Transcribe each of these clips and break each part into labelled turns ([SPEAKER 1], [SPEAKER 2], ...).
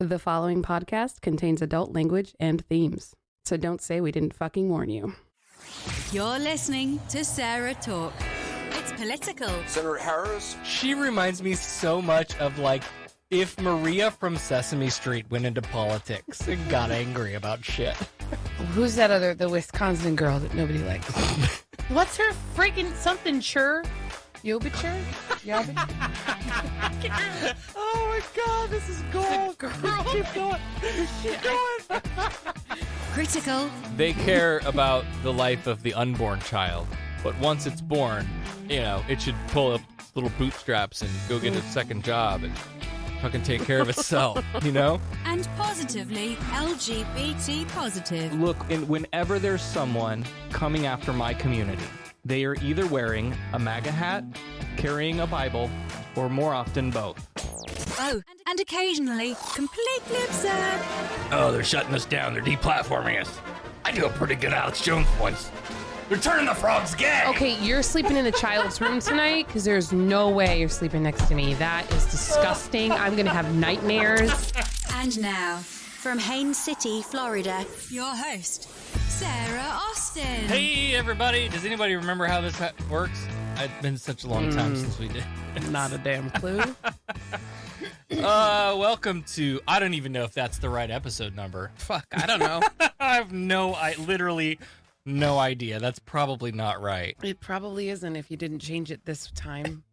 [SPEAKER 1] The following podcast contains adult language and themes, so don't say we didn't fucking warn you.
[SPEAKER 2] You're listening to SarahTalk. It's political.
[SPEAKER 3] Senator Harris?
[SPEAKER 4] She reminds me so much of, like, if Maria from Sesame Street went into politics and got angry about shit.
[SPEAKER 1] Who's that other, the Wisconsin girl that nobody likes? What's her freaking something chur? Yobichur?
[SPEAKER 4] Oh my god, this is gold. Girl. Keep going. Keep going.
[SPEAKER 2] Critical.
[SPEAKER 4] They care about the life of the unborn child, but once it's born, you know, it should pull up its little bootstraps and go get a second job and fucking take care of itself, you know?
[SPEAKER 2] And positively LGBT positive.
[SPEAKER 4] Look, and whenever there's someone coming after my community, they are either wearing a MAGA hat, carrying a Bible, or more often both.
[SPEAKER 2] Oh, and occasionally completely absurd.
[SPEAKER 5] Oh, they're shutting us down. They're deplatforming us. I do a pretty good Alex Jones voice. They're turning the frogs gay.
[SPEAKER 1] Okay, you're sleeping in the child's room tonight because there's no way you're sleeping next to me. That is disgusting. I'm going to have nightmares.
[SPEAKER 2] And now, from Haines City, Florida, your host, Sarah Austin.
[SPEAKER 4] Hey, everybody. Does anybody remember how this works? It's been such a long time since we did.
[SPEAKER 1] Not a damn clue.
[SPEAKER 4] Welcome to, I don't even know if that's the right episode number.
[SPEAKER 1] Fuck, I don't know.
[SPEAKER 4] I literally no idea. That's probably not right.
[SPEAKER 1] It probably isn't if you didn't change it this time.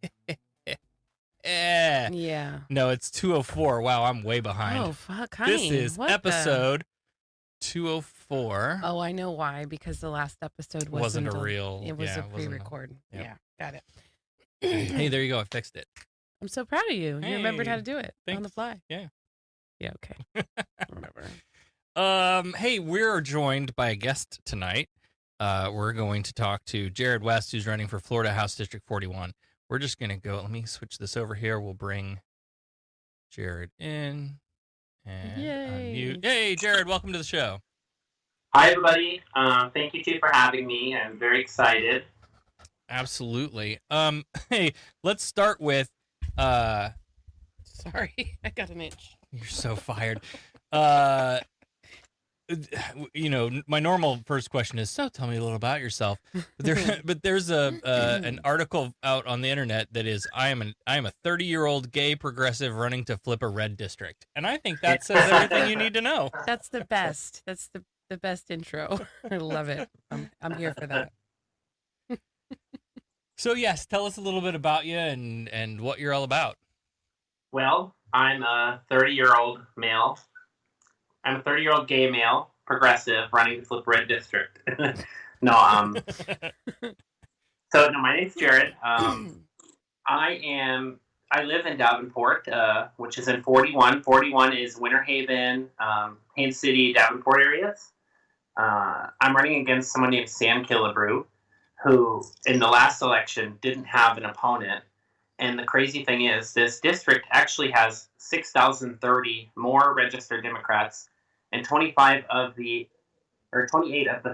[SPEAKER 4] Eh.
[SPEAKER 1] Yeah.
[SPEAKER 4] No, it's 204. Wow, I'm way behind.
[SPEAKER 1] Oh, fuck, honey.
[SPEAKER 4] This is
[SPEAKER 1] what
[SPEAKER 4] episode 204.
[SPEAKER 1] Oh, I know why. Because the last episode
[SPEAKER 4] Wasn't a real-
[SPEAKER 1] It was
[SPEAKER 4] yeah,
[SPEAKER 1] a
[SPEAKER 4] it wasn't a-
[SPEAKER 1] pre-record.
[SPEAKER 4] yeah.
[SPEAKER 1] Yeah, got it.
[SPEAKER 4] Hey, there you go. I fixed it.
[SPEAKER 1] I'm so proud of you. You remembered how to
[SPEAKER 4] Hey,
[SPEAKER 1] do it on the
[SPEAKER 4] thanks.
[SPEAKER 1] fly.
[SPEAKER 4] Yeah.
[SPEAKER 1] Yeah, okay. Whatever.
[SPEAKER 4] Hey, we're joined by a guest tonight. We're going to talk to Jared West, who's running for Florida House District 41. We're just going to go. Let me switch this over here. We'll bring Jared in and
[SPEAKER 1] Yay.
[SPEAKER 4] unmute. Hey, Jared, welcome to the show.
[SPEAKER 6] Hi, everybody. Thank you, too, for having me. I'm very excited.
[SPEAKER 4] Absolutely. Hey, let's start with,
[SPEAKER 1] Sorry, I got an itch.
[SPEAKER 4] you're so fired. You know, my normal first question is, so tell me a little about yourself. But there's an article out on the internet that is, I am a 30-year-old gay progressive running to flip a red district. And I think that says everything you need to know.
[SPEAKER 1] That's the best. That's the best intro. I love it. I'm here for that.
[SPEAKER 4] So yes, tell us a little bit about you and what you're all about.
[SPEAKER 6] Well, I'm a 30-year-old male. I'm a 30-year-old gay male, progressive, running to flip red district. My name's Jared. I live in Davenport, which is in 41. 41 is Winter Haven, Haines City, Davenport areas. I'm running against someone named Sam Killebrew, who in the last election didn't have an opponent. And the crazy thing is, this district actually has 6,030 more registered Democrats, and 28 of the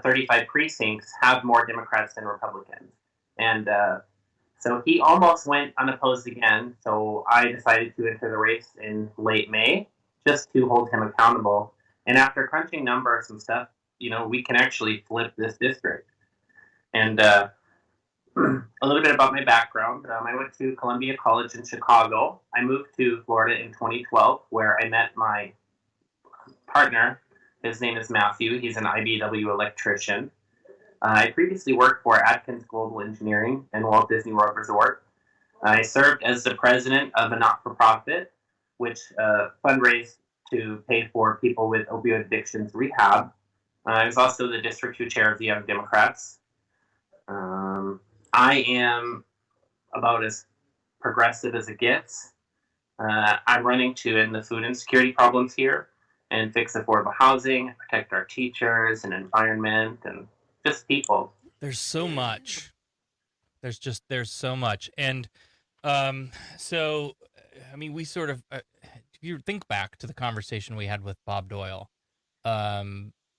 [SPEAKER 6] 35 precincts have more Democrats than Republicans. And so he almost went unopposed again, so I decided to enter the race in late May, just to hold him accountable. And after crunching numbers and stuff, you know, we can actually flip this district. And a little bit about my background. I went to Columbia College in Chicago. I moved to Florida in 2012, where I met my partner. His name is Matthew. He's an IBW electrician. I previously worked for Atkins Global Engineering and Walt Disney World Resort. I served as the president of a not-for-profit, which fundraised to pay for people with opioid addictions rehab. I was also the District 2 chair of the Young Democrats. I am about as progressive as it gets. I'm running to end the food insecurity problems here and fix affordable housing, protect our teachers and environment and just people.
[SPEAKER 4] There's so much. There's so much. And so, I mean, we sort of, if you think back to the conversation we had with Bob Doyle,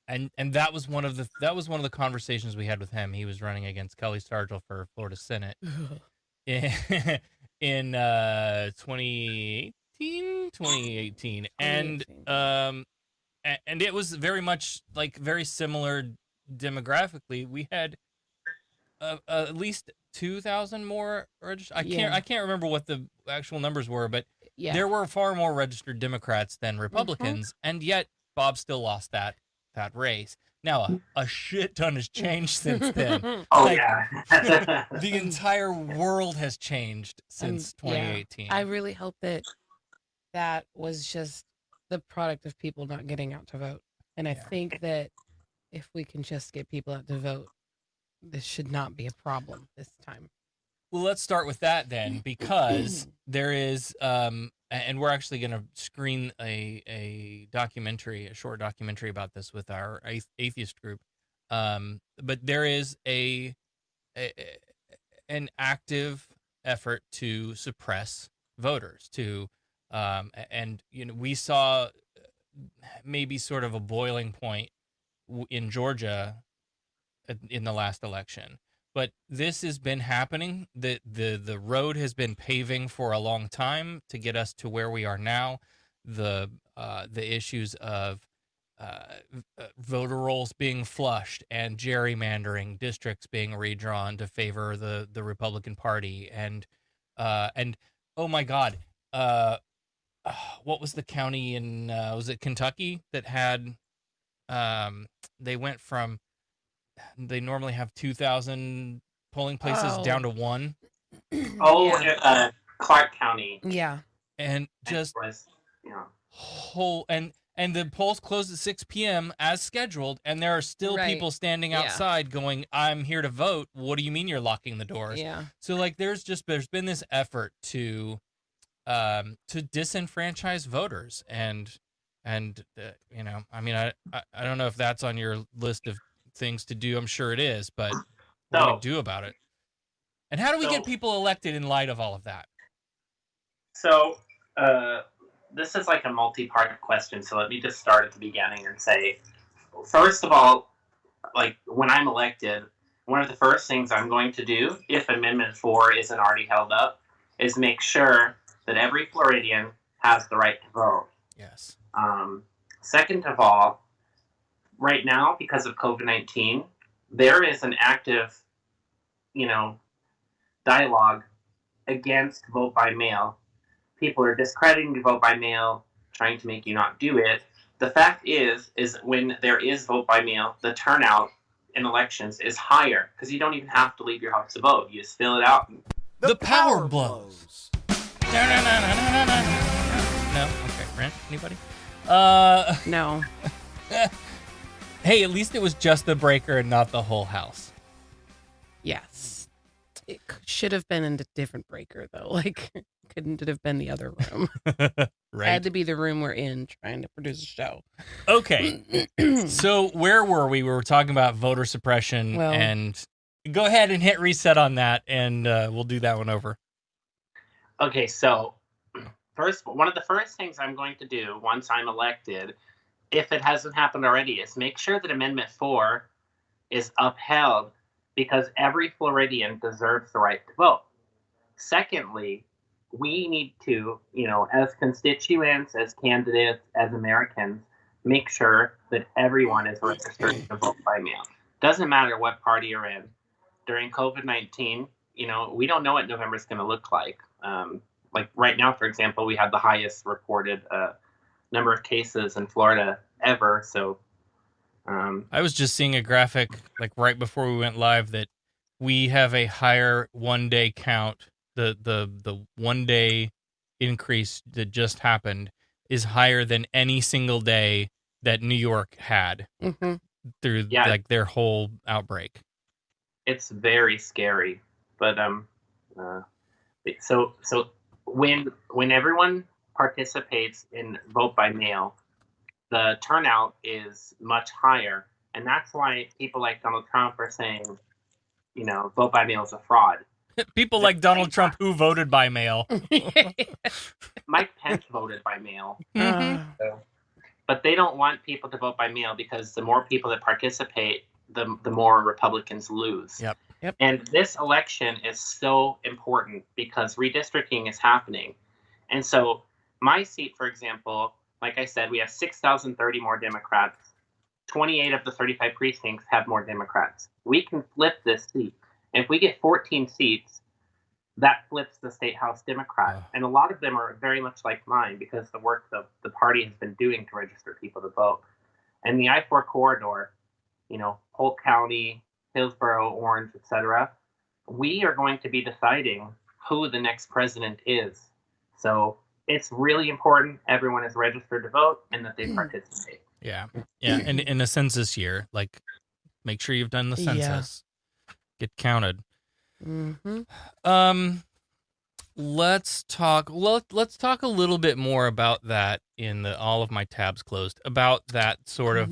[SPEAKER 4] and that was one of the conversations we had with him. He was running against Kelly Stargell for Florida Senate in 2018, 2018,
[SPEAKER 1] 2018.
[SPEAKER 4] and it was very much like very similar demographically. We had at least 2,000 more registered. I can't remember what the actual numbers were, but
[SPEAKER 1] Yeah.
[SPEAKER 4] there were far more registered Democrats than Republicans, and yet Bob still lost that race. Now a shit ton has changed since then.
[SPEAKER 6] Oh
[SPEAKER 4] Like,
[SPEAKER 6] yeah.
[SPEAKER 4] the entire world has changed since 2018.
[SPEAKER 1] I really hope that was just the product of people not getting out to vote. And I think that if we can just get people out to vote, this should not be a problem this time.
[SPEAKER 4] Well, let's start with that then, because there is, and we're actually going to screen a short documentary about this with our atheist group. But there is an active effort to suppress voters, and we saw maybe sort of a boiling point in Georgia in the last election. But this has been happening. The road has been paving for a long time to get us to where we are now. The issues of voter rolls being flushed and gerrymandering, districts being redrawn to favor the Republican Party, and oh my God, what was the county in was it Kentucky that had they normally have 2,000 polling places down to 1.
[SPEAKER 6] Clark County.
[SPEAKER 1] Yeah.
[SPEAKER 4] And just
[SPEAKER 6] Yeah.
[SPEAKER 4] and the polls close at 6 p.m. as scheduled, and there are still people standing outside going, "I'm here to vote. What do you mean you're locking the doors?"
[SPEAKER 1] Yeah.
[SPEAKER 4] So like there's been this effort to disenfranchise voters, and I mean I don't know if that's on your list of things to do. I'm sure it is, but what do we do about it? And how do we get people elected in light of all of that?
[SPEAKER 6] So this is like a multi-part question, so let me just start at the beginning and say, first of all, like when I'm elected, one of the first things I'm going to do, if Amendment 4 isn't already held up, is make sure that every Floridian has the right to vote.
[SPEAKER 4] Yes.
[SPEAKER 6] Second of all, right now, because of COVID-19, there is an active, dialogue against vote by mail. People are discrediting the vote by mail, trying to make you not do it. The fact is when there is vote by mail, the turnout in elections is higher because you don't even have to leave your house to vote. You just fill it out.
[SPEAKER 4] The power blows. No. Okay, Brent, anybody?
[SPEAKER 1] No.
[SPEAKER 4] Hey, at least it was just the breaker and not the whole house.
[SPEAKER 1] Yes. It should have been in a different breaker, though. Like, couldn't it have been the other room?
[SPEAKER 4] Right.
[SPEAKER 1] Had to be the room we're in trying to produce a show.
[SPEAKER 4] Okay. So where were we? We were talking about voter suppression, and go ahead and hit reset on that, and we'll do that one over.
[SPEAKER 6] Okay, so one of the first things I'm going to do once I'm elected, if it hasn't happened already, is make sure that Amendment 4 is upheld because every Floridian deserves the right to vote. Secondly, we need to, as constituents, as candidates, as Americans, make sure that everyone is registered to vote by mail. Doesn't matter what party you're in. During COVID-19, we don't know what November is going to look like. Like right now, for example, we had the highest reported number of cases in Florida ever. So
[SPEAKER 4] I was just seeing a graphic like right before we went live that we have a higher 1 day count. The 1 day increase that just happened is higher than any single day that New York had through like their whole outbreak.
[SPEAKER 6] It's very scary, but so when everyone participates in vote by mail, the turnout is much higher, and that's why people like Donald Trump are saying, vote by mail is a fraud.
[SPEAKER 4] People like Donald Trump who voted by mail.
[SPEAKER 6] Mike Pence voted by mail. But they don't want people to vote by mail because the more people that participate, the more Republicans lose.
[SPEAKER 4] Yep.
[SPEAKER 6] And this election is so important because redistricting is happening. And so my seat, for example, like I said, we have 6,030 more Democrats. 28 of the 35 precincts have more Democrats. We can flip this seat. If we get 14 seats, that flips the state house Democrat. And a lot of them are very much like mine because the work the party has been doing to register people to vote. And the I-4 corridor, Polk County, Hillsborough, Orange, etc., we are going to be deciding who the next president is. So it's really important everyone is registered to vote and that they participate.
[SPEAKER 4] Yeah. And in a census year, like, make sure you've done the census. Get counted.
[SPEAKER 1] Mm-hmm.
[SPEAKER 4] Let's talk a little bit more about that in all of my tabs closed, about that sort of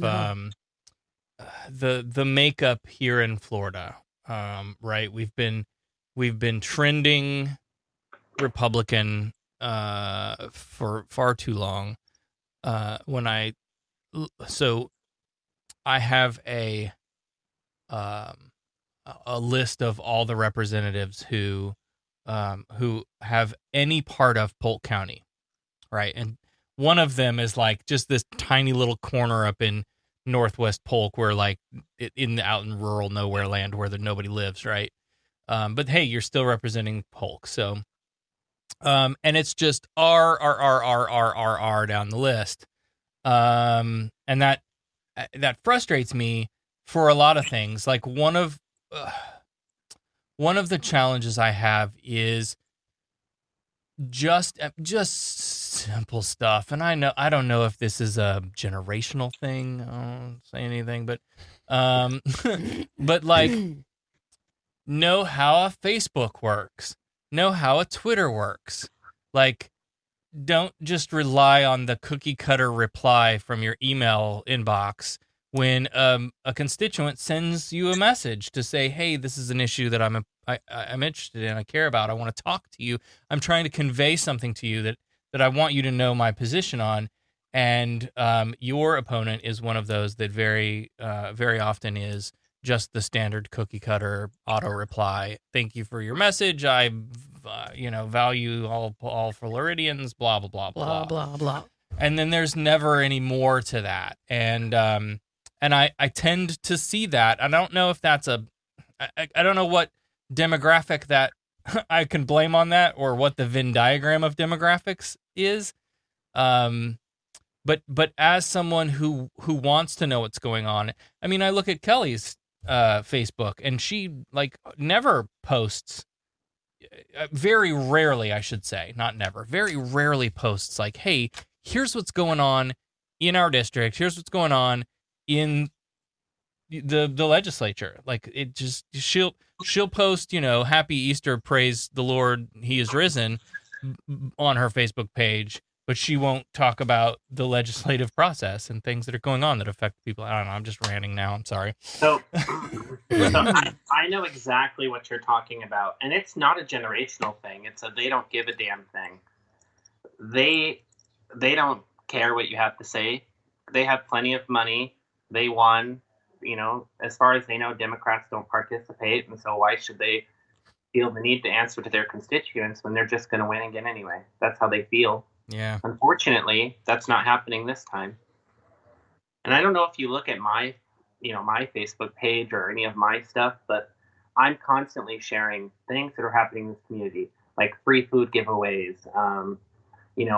[SPEAKER 4] the makeup here in Florida. Right, we've been trending Republican for far too long. So I have a list of all the representatives who have any part of Polk County, right? And one of them is like just this tiny little corner up in Northwest Polk, where like out in rural nowhere land where nobody lives, right? But hey, you're still representing Polk, so and it's just R down the list, and that frustrates me for a lot of things. Like one of the challenges I have is just simple stuff, and I don't know if this is a generational thing. I don't say anything, but but like, know how a Facebook works, know how a Twitter works. Like, don't just rely on the cookie cutter reply from your email inbox when a constituent sends you a message to say, hey, this is an issue that I'm interested in, I care about, I want to talk to you, I'm trying to convey something to you that I want you to know my position on. And your opponent is one of those that very often is just the standard cookie cutter auto reply. Thank you for your message. I value all Floridians, blah, blah, blah,
[SPEAKER 1] Blah, blah, blah.
[SPEAKER 4] And then there's never any more to that. And I tend to see that. I don't know if that's I don't know what demographic that I can blame on that, or what the Venn diagram of demographics is. But as someone who wants to know what's going on, I mean, I look at Kelly's Facebook, and she like never posts, very rarely, I should say, not never, very rarely posts like, hey, here's what's going on in our district, here's what's going on in the legislature. Like, it just, she'll post, happy Easter, praise the Lord, he is risen, on her Facebook page, but she won't talk about the legislative process and things that are going on that affect people. I don't know, I'm just ranting now, I'm sorry.
[SPEAKER 6] So I know exactly what you're talking about, and it's not a generational thing. It's a they don't give a damn thing. They don't care what you have to say. They have plenty of money. They won. As far as they know, Democrats don't participate, and so why should they feel the need to answer to their constituents when they're just going to win again anyway? That's how they feel.
[SPEAKER 4] Yeah.
[SPEAKER 6] Unfortunately, that's not happening this time. And I don't know if you look at my Facebook page or any of my stuff, but I'm constantly sharing things that are happening in this community, like free food giveaways,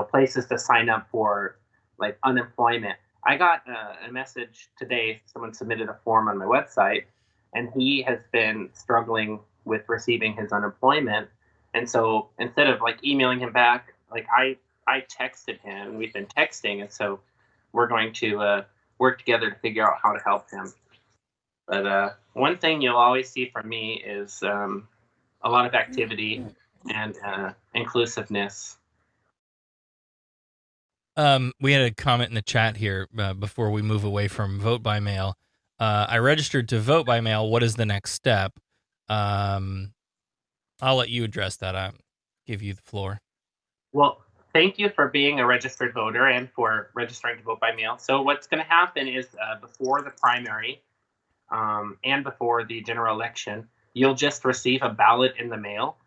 [SPEAKER 6] places to sign up for, like, unemployment. I got a message today. Someone submitted a form on my website, and he has been struggling with receiving his unemployment. And so instead of like emailing him back, like I texted him. We've been texting, and so we're going to work together to figure out how to help him. But one thing you'll always see from me is a lot of activity and inclusiveness.
[SPEAKER 4] We had a comment in the chat here before we move away from vote by mail. I registered to vote by mail. What is the next step? I'll let you address that. I'll give you the floor.
[SPEAKER 6] Well, thank you for being a registered voter and for registering to vote by mail. So what's going to happen is before the primary and before the general election, you'll just receive a ballot in the mail.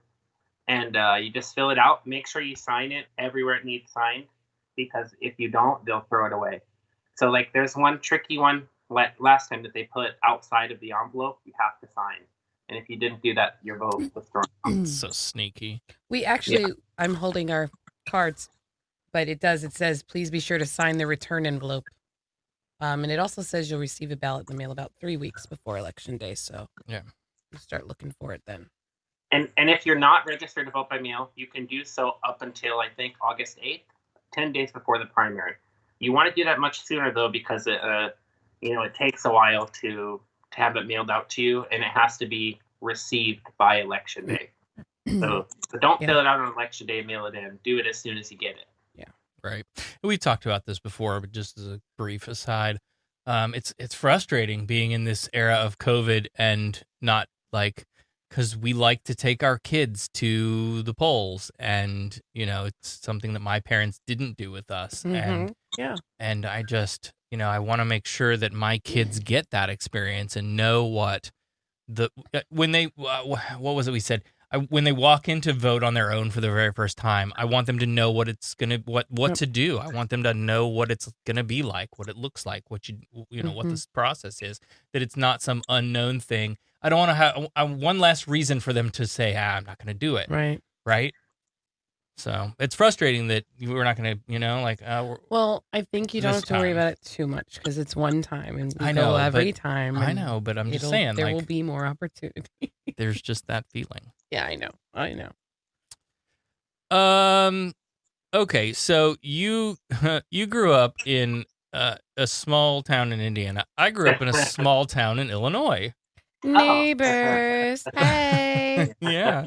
[SPEAKER 6] and you just fill it out. Make sure you sign it everywhere it needs signed, because if you don't, they'll throw it away. So like, there's one tricky one last time that they put outside of the envelope. You have to sign, and if you didn't do that, your vote was thrown out.
[SPEAKER 4] So sneaky.
[SPEAKER 1] We actually, I'm holding our cards, but it says, please be sure to sign the return envelope. And it also says you'll receive a ballot in the mail about 3 weeks before Election Day. So
[SPEAKER 4] yeah,
[SPEAKER 1] you start looking for it then.
[SPEAKER 6] And if you're not registered to vote by mail, you can do so up until, I think, August 8th, 10 days before the primary. You want to do that much sooner, though, because it takes a while to have it mailed out to you, and it has to be received by Election Day. So don't fill it out on Election Day, mail it in. Do it as soon as you get it.
[SPEAKER 4] right. We talked about this before, but just as a brief aside, it's frustrating being in this era of COVID and not like, because we like to take our kids to the polls, and it's something that my parents didn't do with us, and I just I want to make sure that my kids get that experience and know what when they what was it we said. When they walk in to vote on their own for the very first time, I want them to know what it's what to do. I want them to know what it's gonna be like, what it looks like, what what this process is. That it's not some unknown thing. I don't want to have one less reason for them to say, I'm not gonna do it. Right. So it's frustrating that we're not gonna,
[SPEAKER 1] well, I think you don't have to worry about it too much, because it's one time, and we go every time.
[SPEAKER 4] I know, but I'm just saying,
[SPEAKER 1] there will be more opportunity.
[SPEAKER 4] There's just that feeling.
[SPEAKER 1] Yeah, I know.
[SPEAKER 4] Okay, so you grew up in a small town in Indiana. I grew up in a small town in Illinois.
[SPEAKER 1] Neighbors, hey.
[SPEAKER 4] Yeah.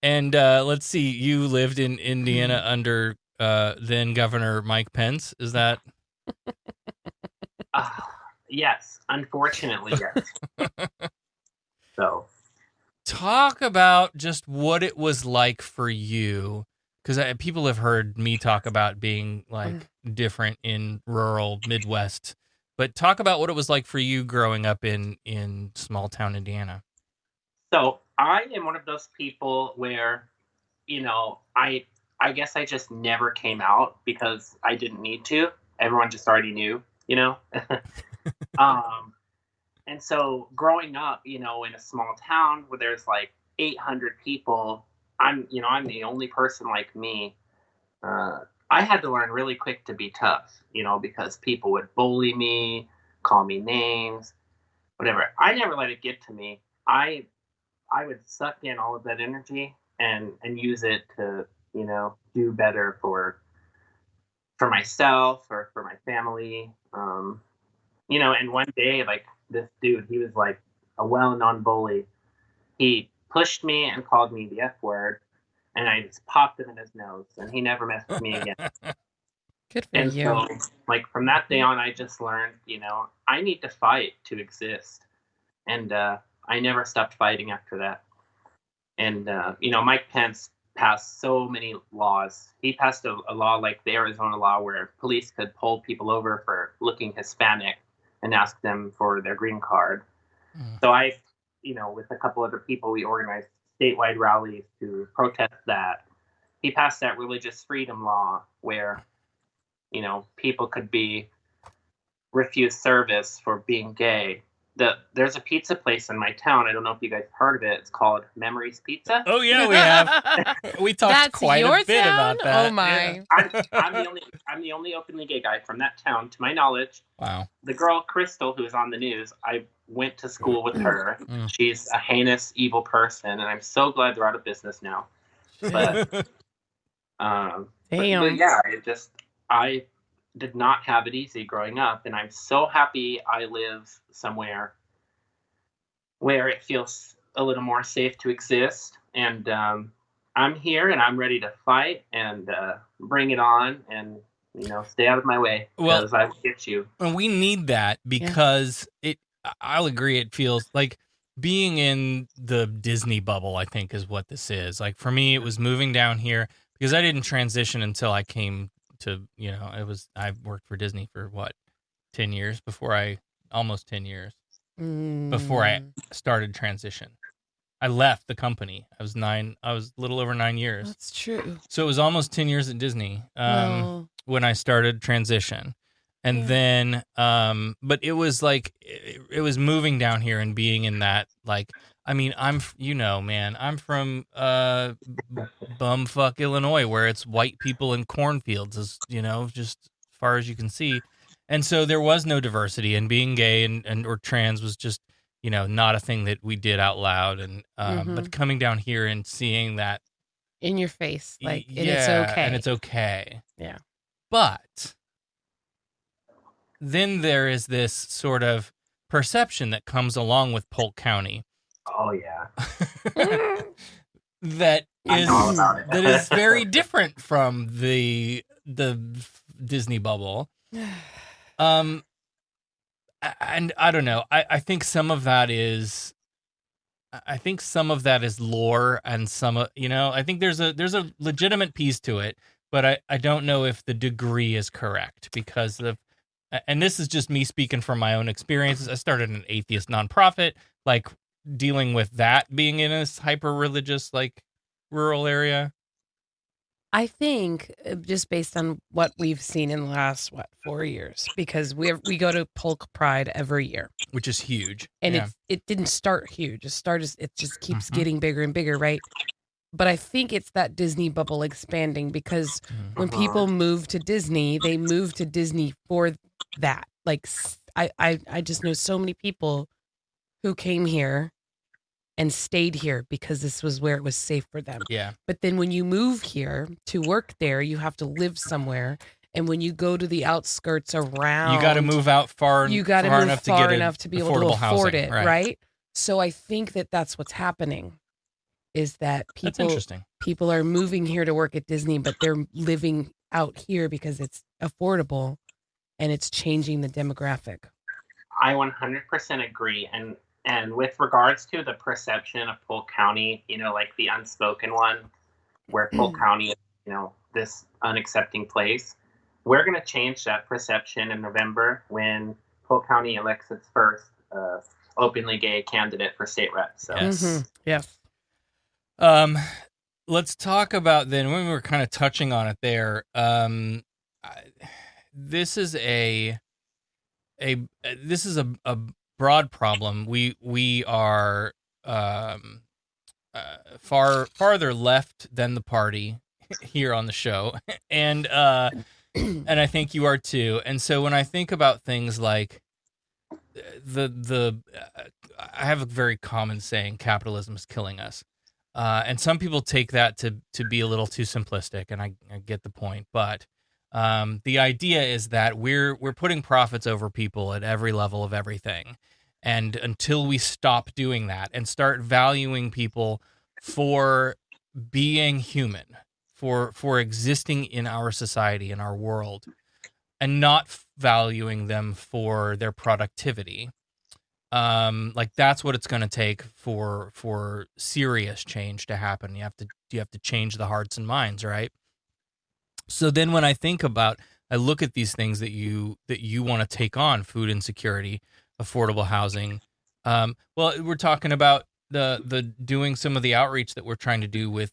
[SPEAKER 4] And let's see, you lived in Indiana under then Governor Mike Pence. Is that?
[SPEAKER 6] Yes, unfortunately, yes. So,
[SPEAKER 4] talk about just what it was like for you, because people have heard me talk about being like different in rural Midwest, but talk about what it was like for you growing up in small town Indiana.
[SPEAKER 6] So I am one of those people where, I guess I just never came out because I didn't need to. Everyone just already knew, And so growing up, in a small town where there's like 800 people, I'm the only person like me. I had to learn really quick to be tough, because people would bully me, call me names, whatever. I never let it get to me. I would suck in all of that energy and use it to, do better for myself or for my family. And one day, like, this dude, he was like a well-known bully. He pushed me and called me the F word, and I just popped him in his nose, and he never messed with me again.
[SPEAKER 1] Good for
[SPEAKER 6] and
[SPEAKER 1] you.
[SPEAKER 6] So, like, from that day on, I just learned, I need to fight to exist. And I never stopped fighting after that. And, Mike Pence passed so many laws. He passed a law like the Arizona law where police could pull people over for looking Hispanic and ask them for their green card. So I, with a couple other people, we organized statewide rallies to protest that. He passed that religious freedom law where, people could be refused service for being gay. There's a pizza place in my town. I don't know if you guys heard of it. It's called Memories Pizza.
[SPEAKER 4] Oh yeah, we have. We talked quite a bit about that.
[SPEAKER 1] Oh my! Yeah.
[SPEAKER 6] I'm the only openly gay guy from that town, to my knowledge.
[SPEAKER 4] Wow.
[SPEAKER 6] The girl Crystal, who is on the news, I went to school with her. She's a heinous, evil person, and I'm so glad they're out of business now. But
[SPEAKER 1] Damn.
[SPEAKER 6] But yeah, I did not have it easy growing up, and I'm so happy I live somewhere where it feels a little more safe to exist. And I'm here, and I'm ready to fight and bring it on, and stay out of my way, because I will get you.
[SPEAKER 4] And we need that, because I'll agree, it feels like being in the Disney bubble, I think, is what this is. Like, for me, it was moving down here, because I didn't transition until I came to, I worked for Disney for 10 years before I started transition. I left the company. I was a little over 9 years.
[SPEAKER 1] That's true.
[SPEAKER 4] So it was almost 10 years at Disney
[SPEAKER 1] Well,
[SPEAKER 4] when I started transition. And
[SPEAKER 1] Yeah.
[SPEAKER 4] then, but it was like, it was moving down here and being in that, like, I mean, man, I'm from bumfuck Illinois, where it's white people in cornfields, as just as far as you can see. And so there was no diversity, and being gay and or trans was just, not a thing that we did out loud. And but coming down here and seeing that
[SPEAKER 1] in your face, like, and
[SPEAKER 4] yeah,
[SPEAKER 1] it's okay.
[SPEAKER 4] and it's okay.
[SPEAKER 1] Yeah.
[SPEAKER 4] But then there is this sort of perception that comes along with Polk County.
[SPEAKER 6] Oh yeah.
[SPEAKER 4] that
[SPEAKER 6] I know all
[SPEAKER 4] is
[SPEAKER 6] about it.
[SPEAKER 4] that is very different from the Disney bubble. And I don't know. I think some of that is lore, and I think there's a legitimate piece to it, but I don't know if the degree is correct, because and this is just me speaking from my own experiences. I started an atheist nonprofit, like dealing with that, being in this hyper religious, like, rural area.
[SPEAKER 1] I think just based on what we've seen in the last 4 years, because we go to Polk Pride every year,
[SPEAKER 4] Which is huge.
[SPEAKER 1] and
[SPEAKER 4] Yeah.
[SPEAKER 1] it didn't start huge. It just keeps getting bigger and bigger, right? But I think it's that Disney bubble expanding, because when people move to Disney, they move to Disney for that. Like, I just know so many people who came here and stayed here because this was where it was safe for them.
[SPEAKER 4] Yeah.
[SPEAKER 1] But then when you move here to work there, you have to live somewhere. And when you go to the outskirts around,
[SPEAKER 4] You got to move out far.
[SPEAKER 1] you got to
[SPEAKER 4] far
[SPEAKER 1] move
[SPEAKER 4] enough
[SPEAKER 1] far
[SPEAKER 4] to get
[SPEAKER 1] enough to be able to
[SPEAKER 4] affordable
[SPEAKER 1] afford
[SPEAKER 4] housing,
[SPEAKER 1] it, right? So I think that's what's happening, is that
[SPEAKER 4] That's interesting.
[SPEAKER 1] people are moving here to work at Disney, but they're living out here because it's affordable, and it's changing the demographic.
[SPEAKER 6] I 100% agree. And with regards to the perception of Polk County, like the unspoken one, where Polk County is, this unaccepting place, we're going to change that perception in November when Polk County elects its first openly gay candidate for state rep. So
[SPEAKER 4] Yes.
[SPEAKER 1] Yes.
[SPEAKER 4] Let's talk about then, when we were kind of touching on it there. This is a broad problem. We are farther left than the party here on the show, and I think you are too. And so when I think about things like I have a very common saying: "Capitalism is killing us," and some people take that to be a little too simplistic, and I get the point, but. The idea is that we're putting profits over people at every level of everything. And until we stop doing that and start valuing people for being human, for existing in our society, in our world, and not valuing them for their productivity, like, that's what it's going to take for serious change to happen. You have to change the hearts and minds, right? So then when I look at these things that you want to take on: food insecurity, affordable housing. Well, we're talking about the doing some of the outreach that we're trying to do with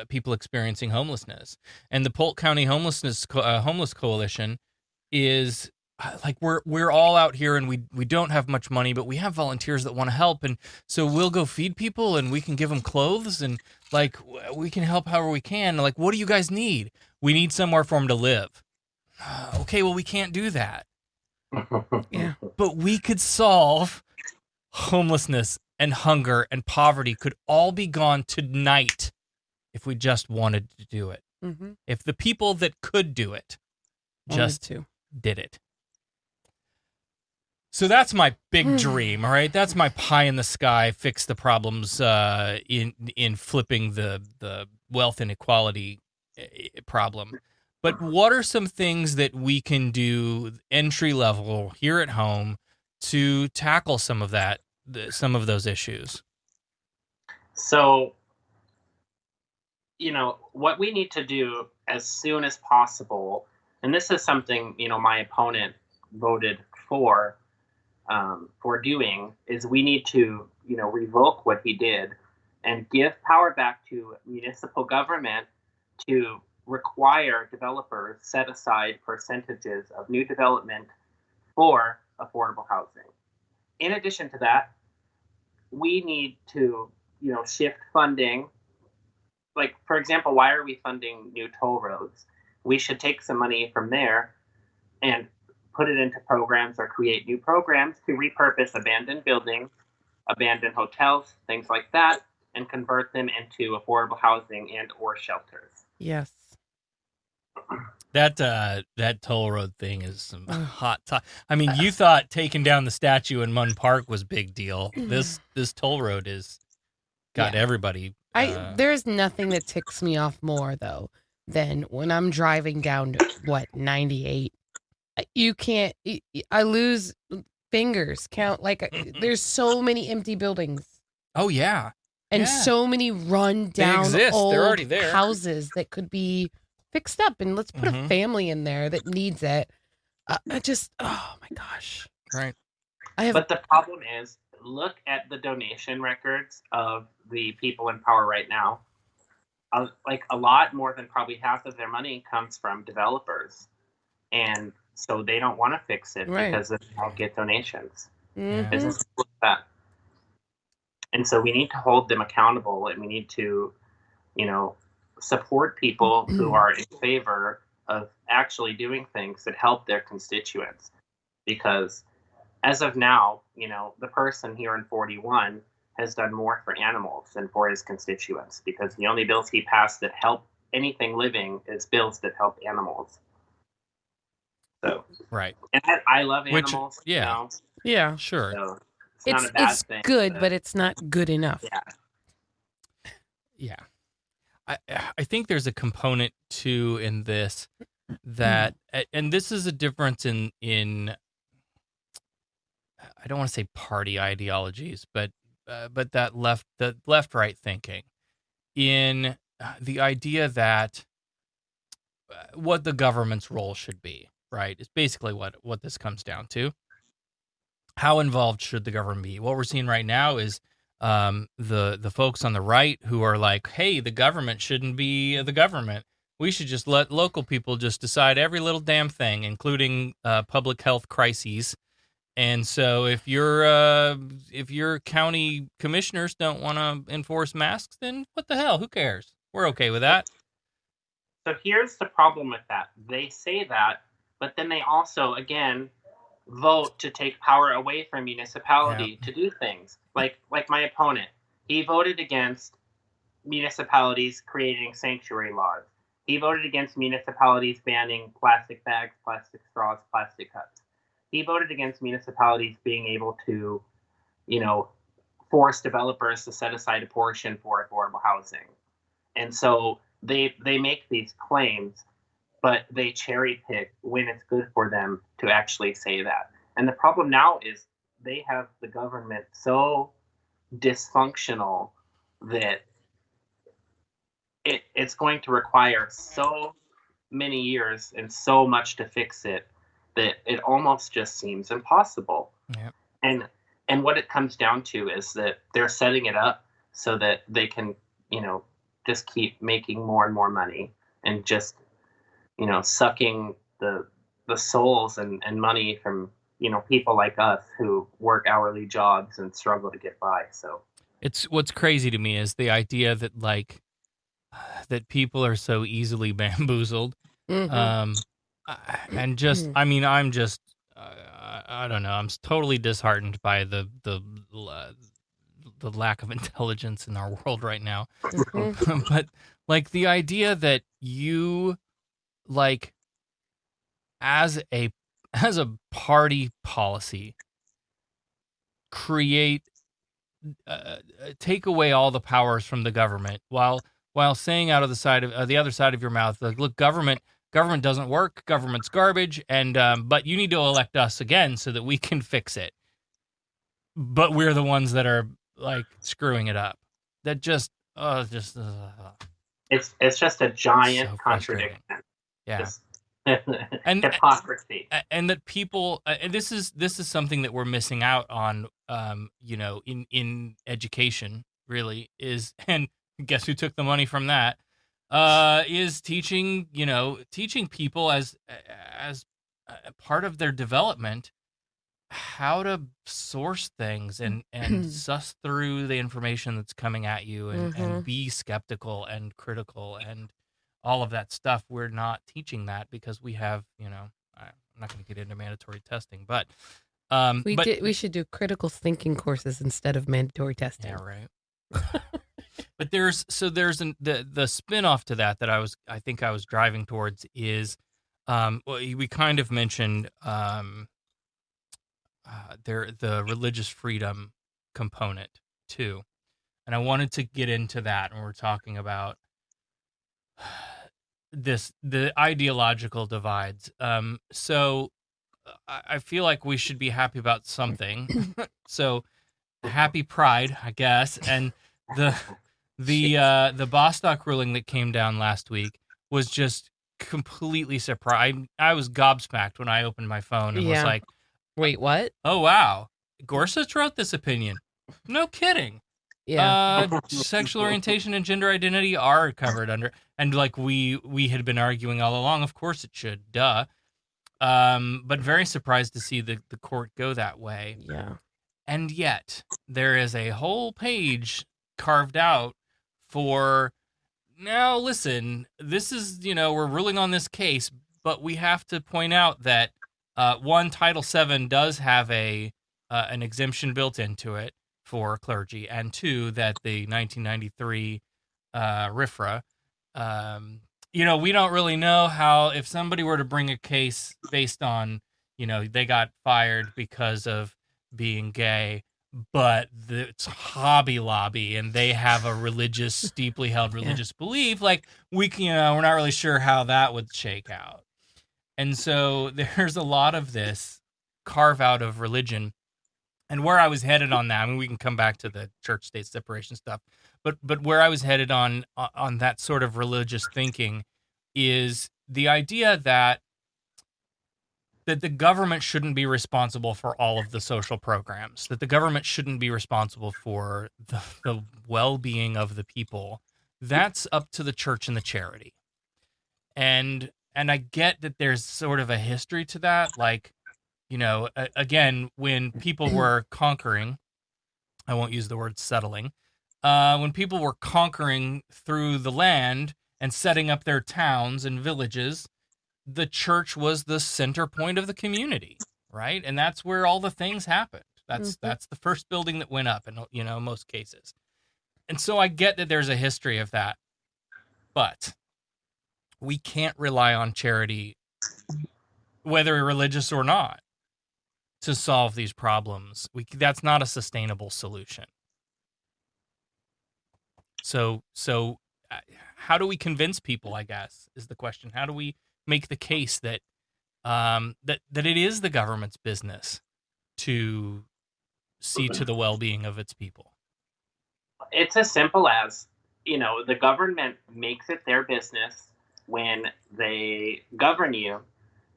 [SPEAKER 4] people experiencing homelessness. And the Polk County Homeless Coalition is like, we're all out here, and we don't have much money, but we have volunteers that want to help, and so we'll go feed people, and we can give them clothes, and like, we can help however we can. Like, what do you guys need? We need somewhere for them to live. Okay, well, we can't do that.
[SPEAKER 1] Yeah.
[SPEAKER 4] But we could solve homelessness and hunger and poverty, could all be gone tonight if we just wanted to do it.
[SPEAKER 1] Mm-hmm.
[SPEAKER 4] If the people that could do it just did it. So that's my big dream, all right? That's my pie in the sky, fix the problems in flipping the wealth inequality problem. But what are some things that we can do entry level here at home to tackle some of those issues?
[SPEAKER 6] So, what we need to do as soon as possible, and this is something, my opponent voted for, for doing is we need to, revoke what he did and give power back to municipal government to require developers set aside percentages of new development for affordable housing. In addition to that, we need to, shift funding. Like, for example, why are we funding new toll roads? We should take some money from there and put it into programs or create new programs to repurpose abandoned buildings, abandoned hotels, things like that, and convert them into affordable housing and or shelters.
[SPEAKER 1] Yes.
[SPEAKER 4] That toll road thing is some hot top. I mean, you thought taking down the statue in Munn Park was big deal. This toll road is got everybody.
[SPEAKER 1] There's nothing that ticks me off more though than when I'm driving down to 98. You can't. I lose fingers count. Like there's so many empty buildings.
[SPEAKER 4] Oh yeah.
[SPEAKER 1] And so many run down old
[SPEAKER 4] They're already there.
[SPEAKER 1] houses that could be fixed up, and let's put a family in there that needs it. Oh my gosh.
[SPEAKER 4] Right.
[SPEAKER 6] But the problem is, look at the donation records of the people in power right now. Like a lot more than probably half of their money comes from developers. And so they don't want to fix it because they don't get donations.
[SPEAKER 1] Mm-hmm.
[SPEAKER 6] It's as simple as that. And so we need to hold them accountable, and we need to, support people who are in favor of actually doing things that help their constituents. Because as of now, the person here in 41 has done more for animals than for his constituents, because the only bills he passed that help anything living is bills that help animals. So
[SPEAKER 4] right.
[SPEAKER 6] And I love animals.
[SPEAKER 1] Yeah,
[SPEAKER 4] sure.
[SPEAKER 6] So it's not a bad thing.
[SPEAKER 1] It's good, but it's not good enough.
[SPEAKER 4] Yeah. I think there's a component too in this that, and this is a difference in I don't want to say party ideologies, but that left right thinking in the idea that what the government's role should be, right? Is basically what this comes down to. How involved should the government be? What we're seeing right now is the folks on the right who are like, hey, the government shouldn't be the government. We should just let local people just decide every little damn thing, including public health crises. And so if your county commissioners don't want to enforce masks, then what the hell? Who cares? We're okay with that.
[SPEAKER 6] So here's the problem with that. They say that, but then they also, again, vote to take power away from municipality to do things. Like my opponent, he voted against municipalities creating sanctuary laws. He voted against municipalities banning plastic bags, plastic straws, plastic cups. He voted against municipalities being able to, force developers to set aside a portion for affordable housing. And so they make these claims, but they cherry pick when it's good for them to actually say that. And the problem now is they have the government so dysfunctional that it's going to require so many years and so much to fix it that it almost just seems impossible.
[SPEAKER 4] Yeah.
[SPEAKER 6] And what it comes down to is that they're setting it up so that they can, just keep making more and more money and just, sucking the souls and money from, people like us who work hourly jobs and struggle to get by. So
[SPEAKER 4] it's what's crazy to me is the idea that that people are so easily bamboozled.
[SPEAKER 1] Mm-hmm.
[SPEAKER 4] And just, I mean, I'm just, I don't know. I'm totally disheartened by the lack of intelligence in our world right now.
[SPEAKER 1] Mm-hmm.
[SPEAKER 4] But the idea that you as a party policy take away all the powers from the government while saying out of the other side of your mouth, like, look, government doesn't work, government's garbage, and but you need to elect us again so that we can fix it. But we're the ones that are screwing it up. That
[SPEAKER 6] it's just a giant
[SPEAKER 4] so
[SPEAKER 6] contradiction.
[SPEAKER 4] Yeah. and
[SPEAKER 6] Hypocrisy.
[SPEAKER 4] and that people and this is something that we're missing out on, in education, really, is, and guess who took the money from that, is teaching people as a part of their development how to source things and suss through the information that's coming at you, and be skeptical and critical and all of that stuff. We're not teaching that because we have, I'm not going to get into mandatory testing, but
[SPEAKER 1] we should do critical thinking courses instead of mandatory testing.
[SPEAKER 4] yeah, right. But there's the spin-off to that I think I was driving towards is, we kind of mentioned the religious freedom component too, and I wanted to get into that, and we're talking about the ideological divides. So I feel like we should be happy about something. So happy Pride, I guess, and the Bostock ruling that came down last week was just completely surprised. I was gobsmacked when I opened my phone and was like,
[SPEAKER 1] wait, what?
[SPEAKER 4] Oh, wow. Gorsuch wrote this opinion. No kidding.
[SPEAKER 1] Yeah.
[SPEAKER 4] Sexual orientation and gender identity are covered under, and like we had been arguing all along, of course it should, duh. But very surprised to see the court go that way.
[SPEAKER 1] Yeah.
[SPEAKER 4] And yet there is a whole page carved out for, now listen, this is, we're ruling on this case, but we have to point out that one, Title VII does have an exemption built into it for clergy, and two, that the 1993 RFRA, we don't really know how, if somebody were to bring a case based on, they got fired because of being gay, but it's Hobby Lobby and they have a deeply held religious belief, like we're not really sure how that would shake out. And so there's a lot of this carve out of religion, and where I was headed on that, I mean, we can come back to the church-state separation stuff, but where I was headed on that sort of religious thinking is the idea that the government shouldn't be responsible for all of the social programs, that the government shouldn't be responsible for the well-being of the people. That's up to the church and the charity. And I get that there's sort of a history to that. Like, again, when people were conquering, I won't use the word settling, when people were conquering through the land and setting up their towns and villages, the church was the center point of the community, right? And that's where all the things happened. That's the first building that went up in, most cases. And so I get that there's a history of that, but we can't rely on charity, whether religious or not, to solve these problems. That's not a sustainable solution. So how do we convince people, I guess, is the question. How do we make the case that that it is the government's business to see to the well-being of its people?
[SPEAKER 6] It's as simple as, the government makes it their business when they govern you,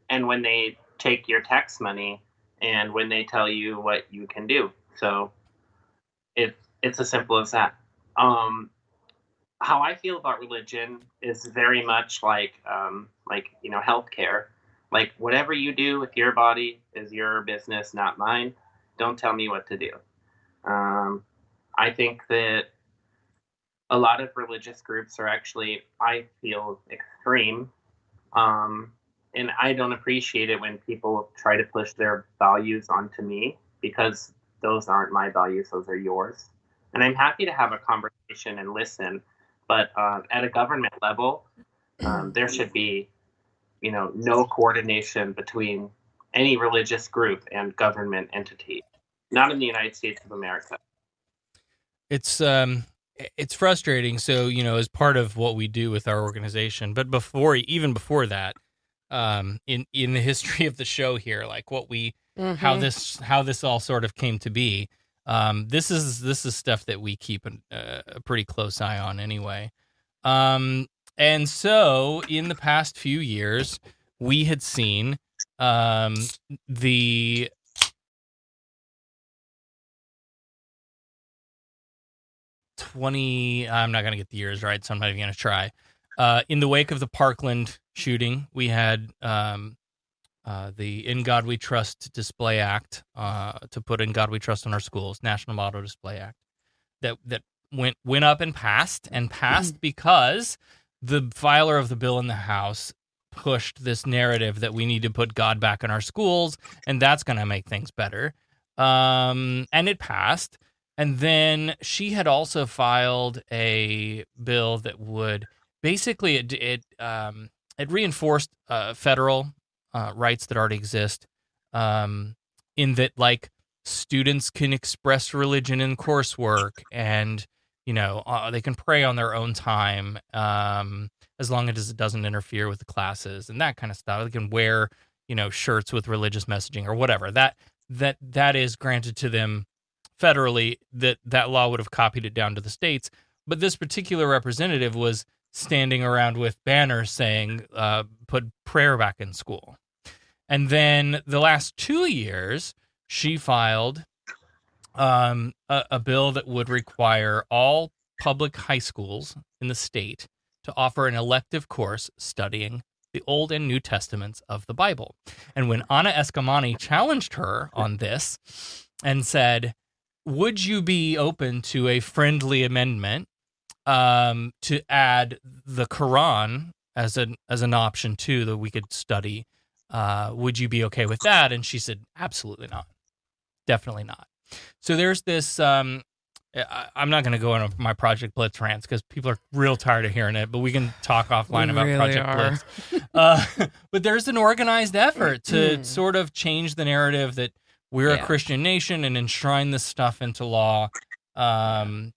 [SPEAKER 6] and when they take your tax money, and when they tell you what you can do. So it's as simple as that. How I feel about religion is very much like healthcare. Like, whatever you do with your body is your business, not mine. Don't tell me what to do. I think that a lot of religious groups are actually, I feel, extreme. And I don't appreciate it when people try to push their values onto me, because those aren't my values, those are yours. And I'm happy to have a conversation and listen, but at a government level, there should be, no coordination between any religious group and government entity. Not in the United States of America.
[SPEAKER 4] It's frustrating. So, as part of what we do with our organization, but even before that, in the history of the show here, like what we, how this all sort of came to be. This is stuff that we keep a pretty close eye on anyway. And so in the past few years, we had seen the I'm not going to get the years right, so I'm not even going to try. In the wake of the Parkland shooting, we had the In God We Trust Display Act, to put In God We Trust in our schools, National Motto Display Act, that went up and passed because the filer of the bill in the House pushed this narrative that we need to put God back in our schools, and that's going to make things better. And it passed. And then she had also filed a bill that would basically it reinforced federal rights that already exist, in that, like, students can express religion in coursework, and they can pray on their own time, as long as it doesn't interfere with the classes and that kind of stuff. They can wear shirts with religious messaging or whatever. That is granted to them federally. That law would have copied it down to the states, but this particular representative was standing around with banners saying, put prayer back in school. And then the last 2 years, she filed a bill that would require all public high schools in the state to offer an elective course studying the Old and New Testaments of the Bible. And when Anna Eskamani challenged her on this and said, would you be open to a friendly amendment to add the Quran as an option too, that we could study? Would you be okay with that? And she said, absolutely not. Definitely not. So there's this, I'm not going to go into my Project Blitz rants because people are real tired of hearing it, but we can talk offline about Project Blitz. But there's an organized effort to sort of change the narrative that we're a Christian nation and enshrine this stuff into law. And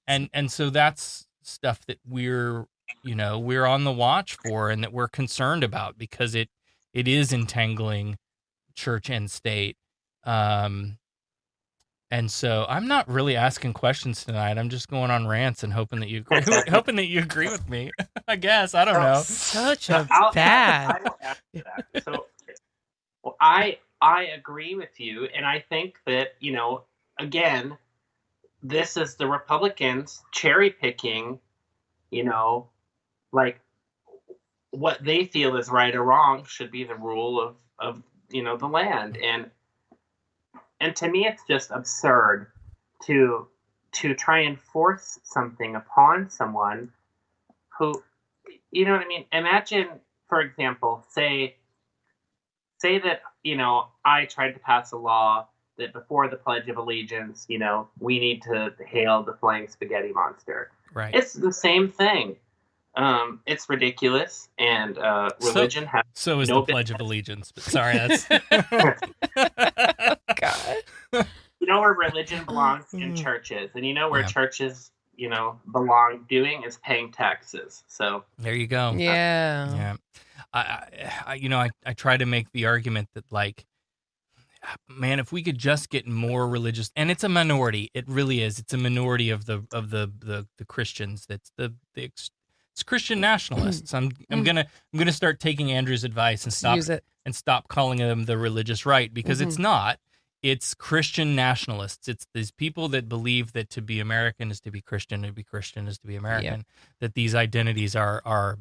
[SPEAKER 4] so that's stuff that we're on the watch for and that we're concerned about, because it is entangling church and state. And so I'm not really asking questions tonight. I'm just going on rants and hoping that you agree with me. I guess. I don't know.
[SPEAKER 1] Such a bad.
[SPEAKER 6] I will answer that. So, well, I agree with you, and I think that, again, this is the Republicans cherry picking, like, what they feel is right or wrong should be the rule of the land. And to me, it's just absurd to try and force something upon someone who, you know what I mean? Imagine, for example, say that, I tried to pass a law that before the Pledge of Allegiance, we need to hail the flying spaghetti monster.
[SPEAKER 4] Right.
[SPEAKER 6] It's the same thing. It's ridiculous, and religion has
[SPEAKER 4] so is
[SPEAKER 6] no
[SPEAKER 4] the Pledge of Allegiance. But sorry, that's
[SPEAKER 1] God.
[SPEAKER 6] Where religion belongs in churches, and where churches, belong doing is paying taxes. So
[SPEAKER 4] there you go.
[SPEAKER 1] Yeah.
[SPEAKER 4] I try to make the argument that, like, man, if we could just get more religious, and it's a minority, it really is. It's a minority of the Christians. That's it's Christian nationalists. I'm gonna start taking Andrew's advice and stop calling them the religious right, because it's not. It's Christian nationalists. It's these people that believe that to be American is to be Christian, to be Christian is to be American. That these identities are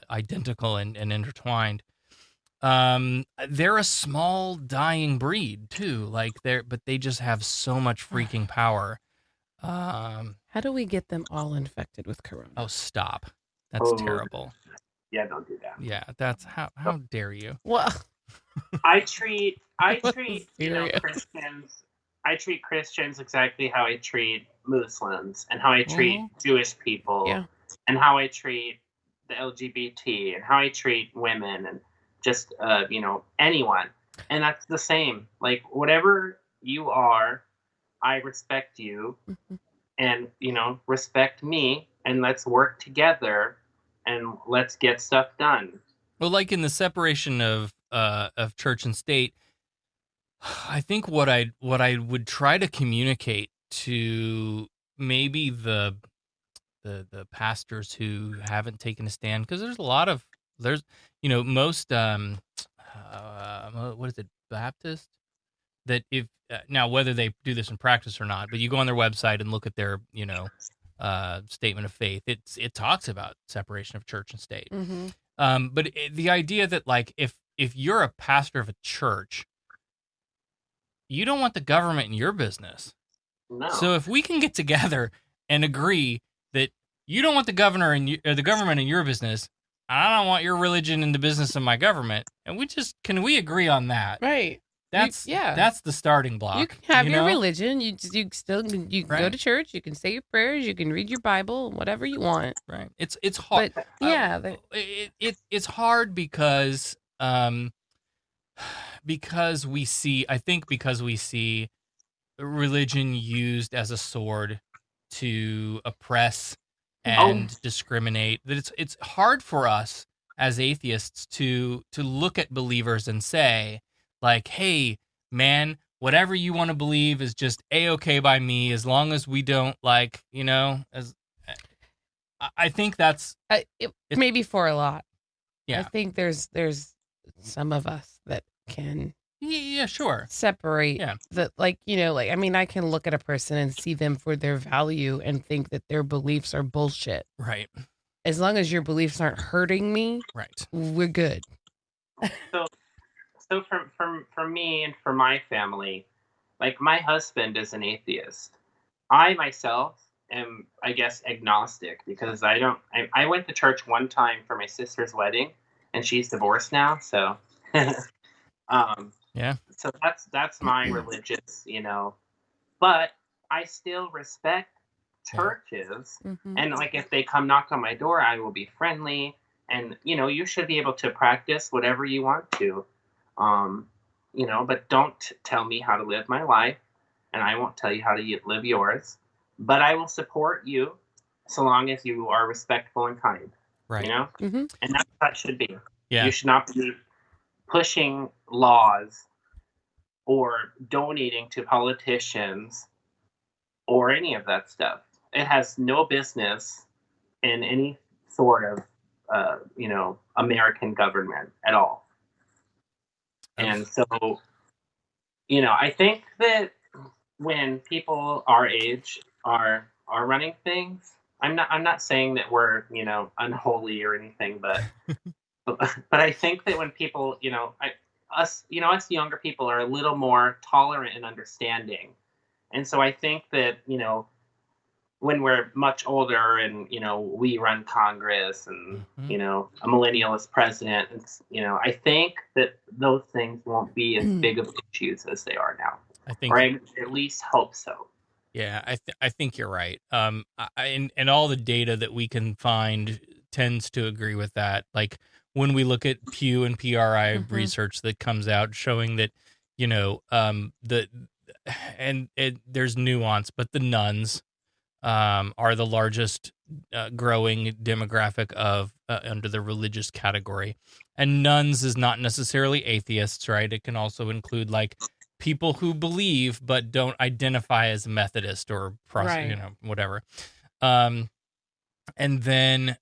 [SPEAKER 4] identical and intertwined. They're a small dying breed too. But they just have so much freaking power.
[SPEAKER 1] How do we get them all infected with corona?
[SPEAKER 4] Oh, stop. That's terrible.
[SPEAKER 6] Yeah, don't do that.
[SPEAKER 4] Yeah, that's how dare you?
[SPEAKER 1] Well,
[SPEAKER 6] I treat
[SPEAKER 1] Serious.
[SPEAKER 6] Christians. I treat Christians exactly how I treat Muslims, and how I treat Jewish people, and how I treat the LGBT, and how I treat women, and just anyone. And that's the same. Like, whatever you are, I respect you, and respect me, and let's work together, and let's get stuff done.
[SPEAKER 4] Well, like in the separation of church and state, I think what I would try to communicate to maybe the pastors who haven't taken a stand, because there's most what is it, Baptist? That if now whether they do this in practice or not, but you go on their website and look at their statement of faith. It talks about separation of church and state. But the idea that like if you're a pastor of a church, you don't want the government in your business.
[SPEAKER 6] No.
[SPEAKER 4] So if we can get together and agree that you don't want the government in your business, I don't want your religion in the business of my government, and can we agree on that?
[SPEAKER 1] Right.
[SPEAKER 4] That's the starting block.
[SPEAKER 1] You can have your religion. You can go to church. You can say your prayers. You can read your Bible. Whatever you want.
[SPEAKER 4] Right. It's hard.
[SPEAKER 1] But,
[SPEAKER 4] it's hard because we see religion used as a sword to oppress and discriminate. That it's hard for us as atheists to look at believers and say, like, hey, man, whatever you want to believe is just A-okay by me, as long as we don't, like, as I think that's
[SPEAKER 1] maybe for a lot.
[SPEAKER 4] Yeah.
[SPEAKER 1] I think there's some of us that can
[SPEAKER 4] sure
[SPEAKER 1] separate that, like, I mean, I can look at a person and see them for their value and think that their beliefs are bullshit.
[SPEAKER 4] Right.
[SPEAKER 1] As long as your beliefs aren't hurting me,
[SPEAKER 4] right,
[SPEAKER 1] we're good.
[SPEAKER 6] So for me and for my family, like, my husband is an atheist. I myself am, I guess, agnostic, because I went to church one time for my sister's wedding, and she's divorced now, so so that's my religious, but I still respect churches, and like, if they come knock on my door, I will be friendly, and you should be able to practice whatever you want to. But don't tell me how to live my life, and I won't tell you how to live yours. But I will support you so long as you are respectful and kind.
[SPEAKER 4] Right.
[SPEAKER 6] And that's what it should be.
[SPEAKER 4] Yeah.
[SPEAKER 6] You should not be pushing laws or donating to politicians or any of that stuff. It has no business in any sort of, American government at all. And so, I think that when people our age are running things, I'm not saying that we're, unholy or anything, but I think that when people, us younger people are a little more tolerant and understanding. And so I think that, when we're much older and, we run Congress and, a millennial is president, I think that those things won't be as big of issues as they are now.
[SPEAKER 4] I think,
[SPEAKER 6] or I at least hope so.
[SPEAKER 4] Yeah, I think you're right. And all the data that we can find tends to agree with that. Like, when we look at Pew and PRI research that comes out showing that, there's nuance, but the nuns are the largest growing demographic of under the religious category. And nuns is not necessarily atheists, right? It can also include, like, people who believe but don't identify as Methodist or whatever. And then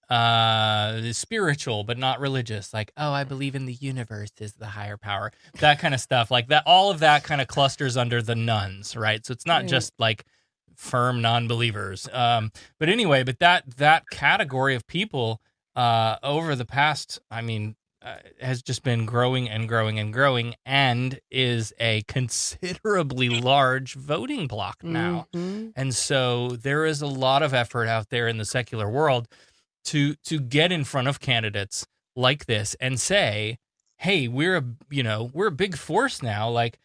[SPEAKER 4] spiritual but not religious, like, oh, I believe in the universe is the higher power, that kind of stuff. Like that, all of that kind of clusters under the nuns, right? So it's not just like firm non-believers. But anyway, but that category of people over the past, has just been growing and growing and growing, and is a considerably large voting bloc now. And so there is a lot of effort out there in the secular world to get in front of candidates like this and say, hey, we're a big force now. Like,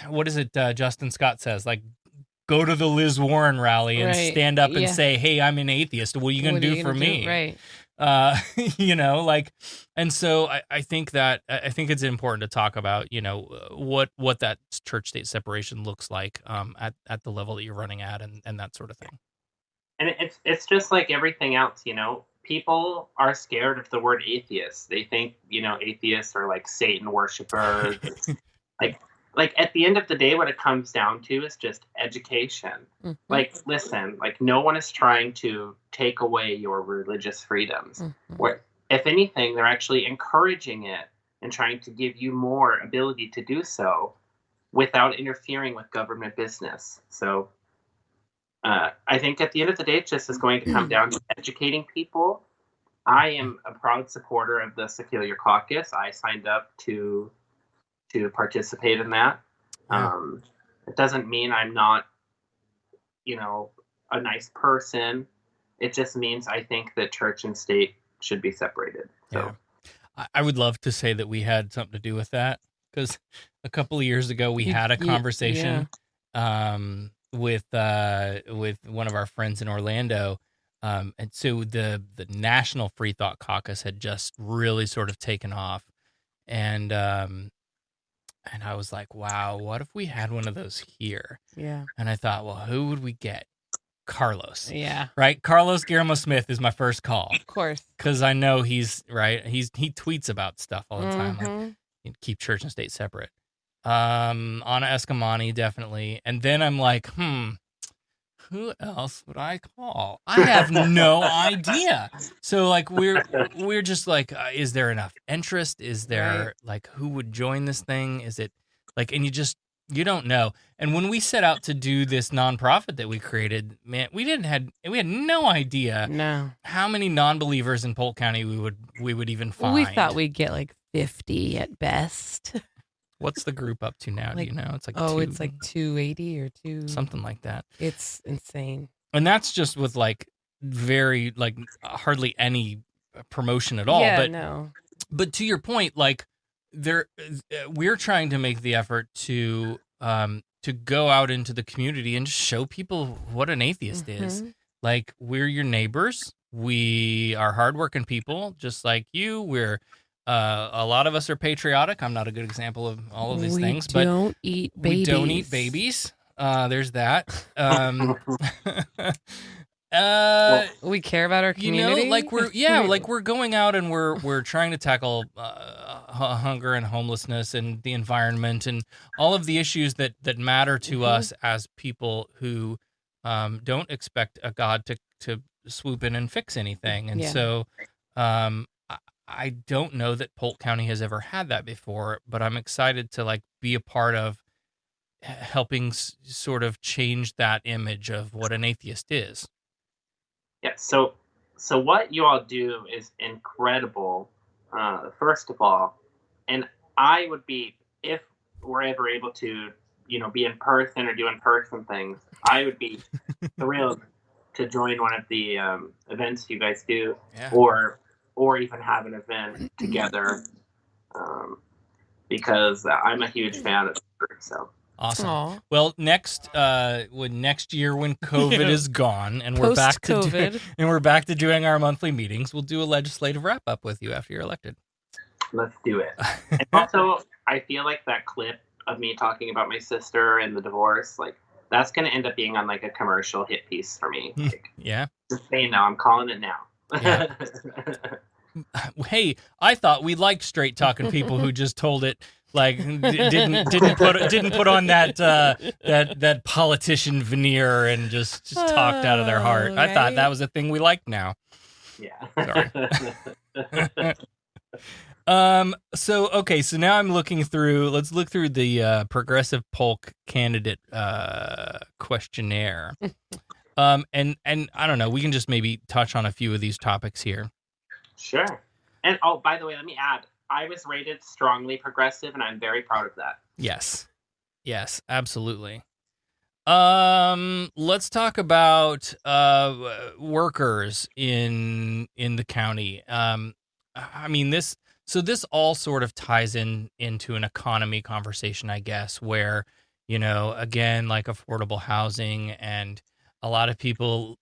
[SPEAKER 4] what is it Justin Scott says? Like, go to the Liz Warren rally and stand up and say, hey, I'm an atheist. What are you going to do for me?
[SPEAKER 1] Right.
[SPEAKER 4] And so I think it's important to talk about, what that church state separation looks like at the level that you're running at and that sort of thing.
[SPEAKER 6] And it's just like everything else, people are scared of the word atheist. They think, atheists are like Satan worshipers. like at the end of the day, what it comes down to is just education. Like, listen, like, no one is trying to take away your religious freedoms. If anything, they're actually encouraging it and trying to give you more ability to do so without interfering with government business. So I think at the end of the day, it just is going to come down to educating people. I am a proud supporter of the Seciliar Caucus. I signed up to participate in that.
[SPEAKER 4] Yeah.
[SPEAKER 6] It doesn't mean I'm not, a nice person. It just means I think that church and state should be separated. So
[SPEAKER 4] I would love to say that we had something to do with that, because a couple of years ago we had a conversation with one of our friends in Orlando. And so the National Free Thought Caucus had just really sort of taken off. And I was like, wow, what if we had one of those here?
[SPEAKER 1] Yeah.
[SPEAKER 4] And I thought, well, who would we get? Carlos.
[SPEAKER 1] Yeah.
[SPEAKER 4] Right? Carlos Guillermo Smith is my first call.
[SPEAKER 1] Of course.
[SPEAKER 4] Because I know he's right. He tweets about stuff all the time. Like, keep church and state separate. Anna Escamani, definitely. And then I'm like, who else would I call? I have no idea. So like we're just like, is there enough interest? Is there like, who would join this thing? Is it like, and you don't know. And when we set out to do this nonprofit that we created, man, we had no idea how many non-believers in Polk County we would even find.
[SPEAKER 1] We thought we'd get like 50 at best.
[SPEAKER 4] What's the group up to now? Do you know? It's like
[SPEAKER 1] it's like 280 or 2
[SPEAKER 4] something like that.
[SPEAKER 1] It's insane.
[SPEAKER 4] And that's just with like very like hardly any promotion at all.
[SPEAKER 1] Yeah,
[SPEAKER 4] But to your point, like we're trying to make the effort to go out into the community and just show people what an atheist is. Like, we're your neighbors. We are hardworking people, just like you. We're a lot of us are patriotic. I'm not a good example of all of these things, but
[SPEAKER 1] we
[SPEAKER 4] don't eat babies. There's that.
[SPEAKER 1] We care about our community.
[SPEAKER 4] Like we're going out and we're trying to tackle hunger and homelessness and the environment and all of the issues that matter to us as people who don't expect a God to swoop in and fix anything. And so I don't know that Polk County has ever had that before, but I'm excited to like be a part of helping sort of change that image of what an atheist is.
[SPEAKER 6] Yeah. So what you all do is incredible. First of all, and I would be, if we're ever able to, be in person or do in-person things, I would be thrilled to join one of the events you guys do, or even have an event together, because I'm a huge fan of the group. So
[SPEAKER 4] awesome.
[SPEAKER 1] Aww.
[SPEAKER 4] Well, next year when COVID is gone and we're back to doing our monthly meetings, we'll do a legislative wrap up with you after you're elected.
[SPEAKER 6] Let's do it. And also, I feel like that clip of me talking about my sister and the divorce, like, that's going to end up being on like a commercial hit piece for me. Like, just saying now, I'm calling it now.
[SPEAKER 4] Yeah. Hey, I thought we liked straight talking people who just told it, like didn't put on that politician veneer and just talked out of their heart. Right? I thought that was a thing we liked now.
[SPEAKER 6] Yeah.
[SPEAKER 4] Sorry. So now I'm looking through. Let's look through the Progressive Polk candidate questionnaire. And I don't know. We can just maybe touch on a few of these topics here.
[SPEAKER 6] Sure. And by the way, let me add, I was rated strongly progressive, and I'm very proud of that.
[SPEAKER 4] Yes, absolutely. Let's talk about workers in the county. I mean, this all sort of ties into an economy conversation, I guess, where, again, like affordable housing, and a lot of people,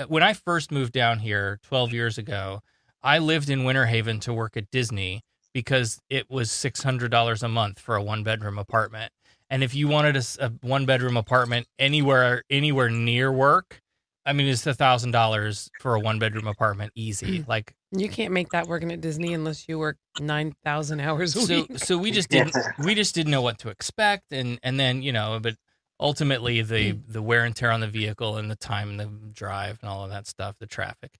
[SPEAKER 4] when I first moved down here 12 years ago, I lived in Winter Haven to work at Disney because it was $600 a month for a 1-bedroom apartment. And if you wanted a 1-bedroom apartment anywhere near work, I mean, it's $1,000 for a 1-bedroom apartment, easy. Like,
[SPEAKER 1] you can't make that working at Disney unless you work 9,000 hours a week.
[SPEAKER 4] So we just didn't know what to expect, and then but ultimately the wear and tear on the vehicle and the time and the drive and all of that stuff, the traffic,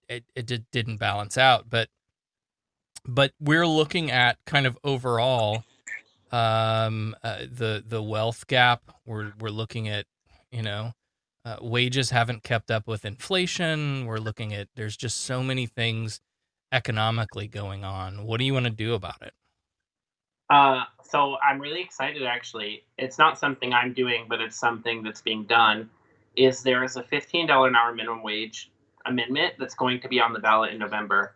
[SPEAKER 4] it didn't balance out. But but we're looking at kind of overall the wealth gap. We're looking at, you know, wages haven't kept up with inflation. We're looking at, there's just so many things economically going on. What do you want to do about it?
[SPEAKER 6] So I'm really excited, actually. It's not something I'm doing, but it's something that's being done. Is there is a $15 an hour minimum wage amendment that's going to be on the ballot in November.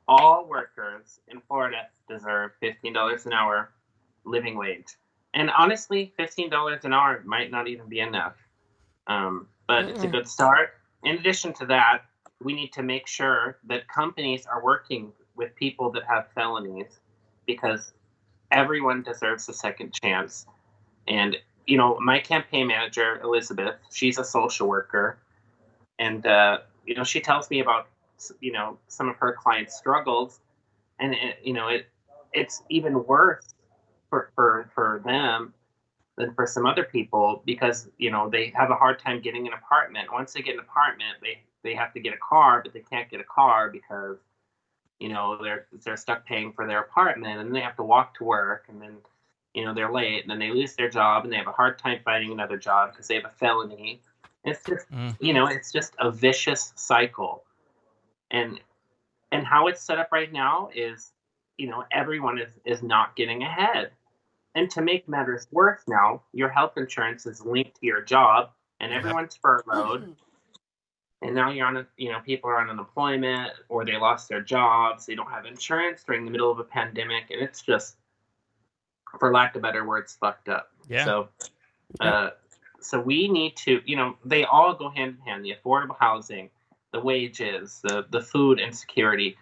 [SPEAKER 6] All workers in Florida deserve $15 an hour living wage. And honestly, $15 an hour might not even be enough. But it's a good start. In addition to that, we need to make sure that companies are working with people that have felonies, because everyone deserves a second chance. And, you know, my campaign manager, Elizabeth, she's a social worker. And, you know, she tells me about, you know, some of her clients' struggles. And, it's even worse for them than for some other people, because, you know, they have a hard time getting an apartment. Once they get an apartment, they have to get a car, but they can't get a car because, you know, they're stuck paying for their apartment, and they have to walk to work, and then, you know, they're late, and then they lose their job, and they have a hard time finding another job because they have a felony. It's just, you know, it's just a vicious cycle. And how it's set up right now is, you know, everyone is not getting ahead. And to make matters worse now, your health insurance is linked to your job, and everyone's furloughed. And now you're on you know, people are on unemployment, or they lost their jobs. They don't have insurance during the middle of a pandemic. And it's just, for lack of better words, fucked up.
[SPEAKER 4] Yeah.
[SPEAKER 6] So we need to, you know, they all go hand in hand. The affordable housing, the wages, the food insecurity.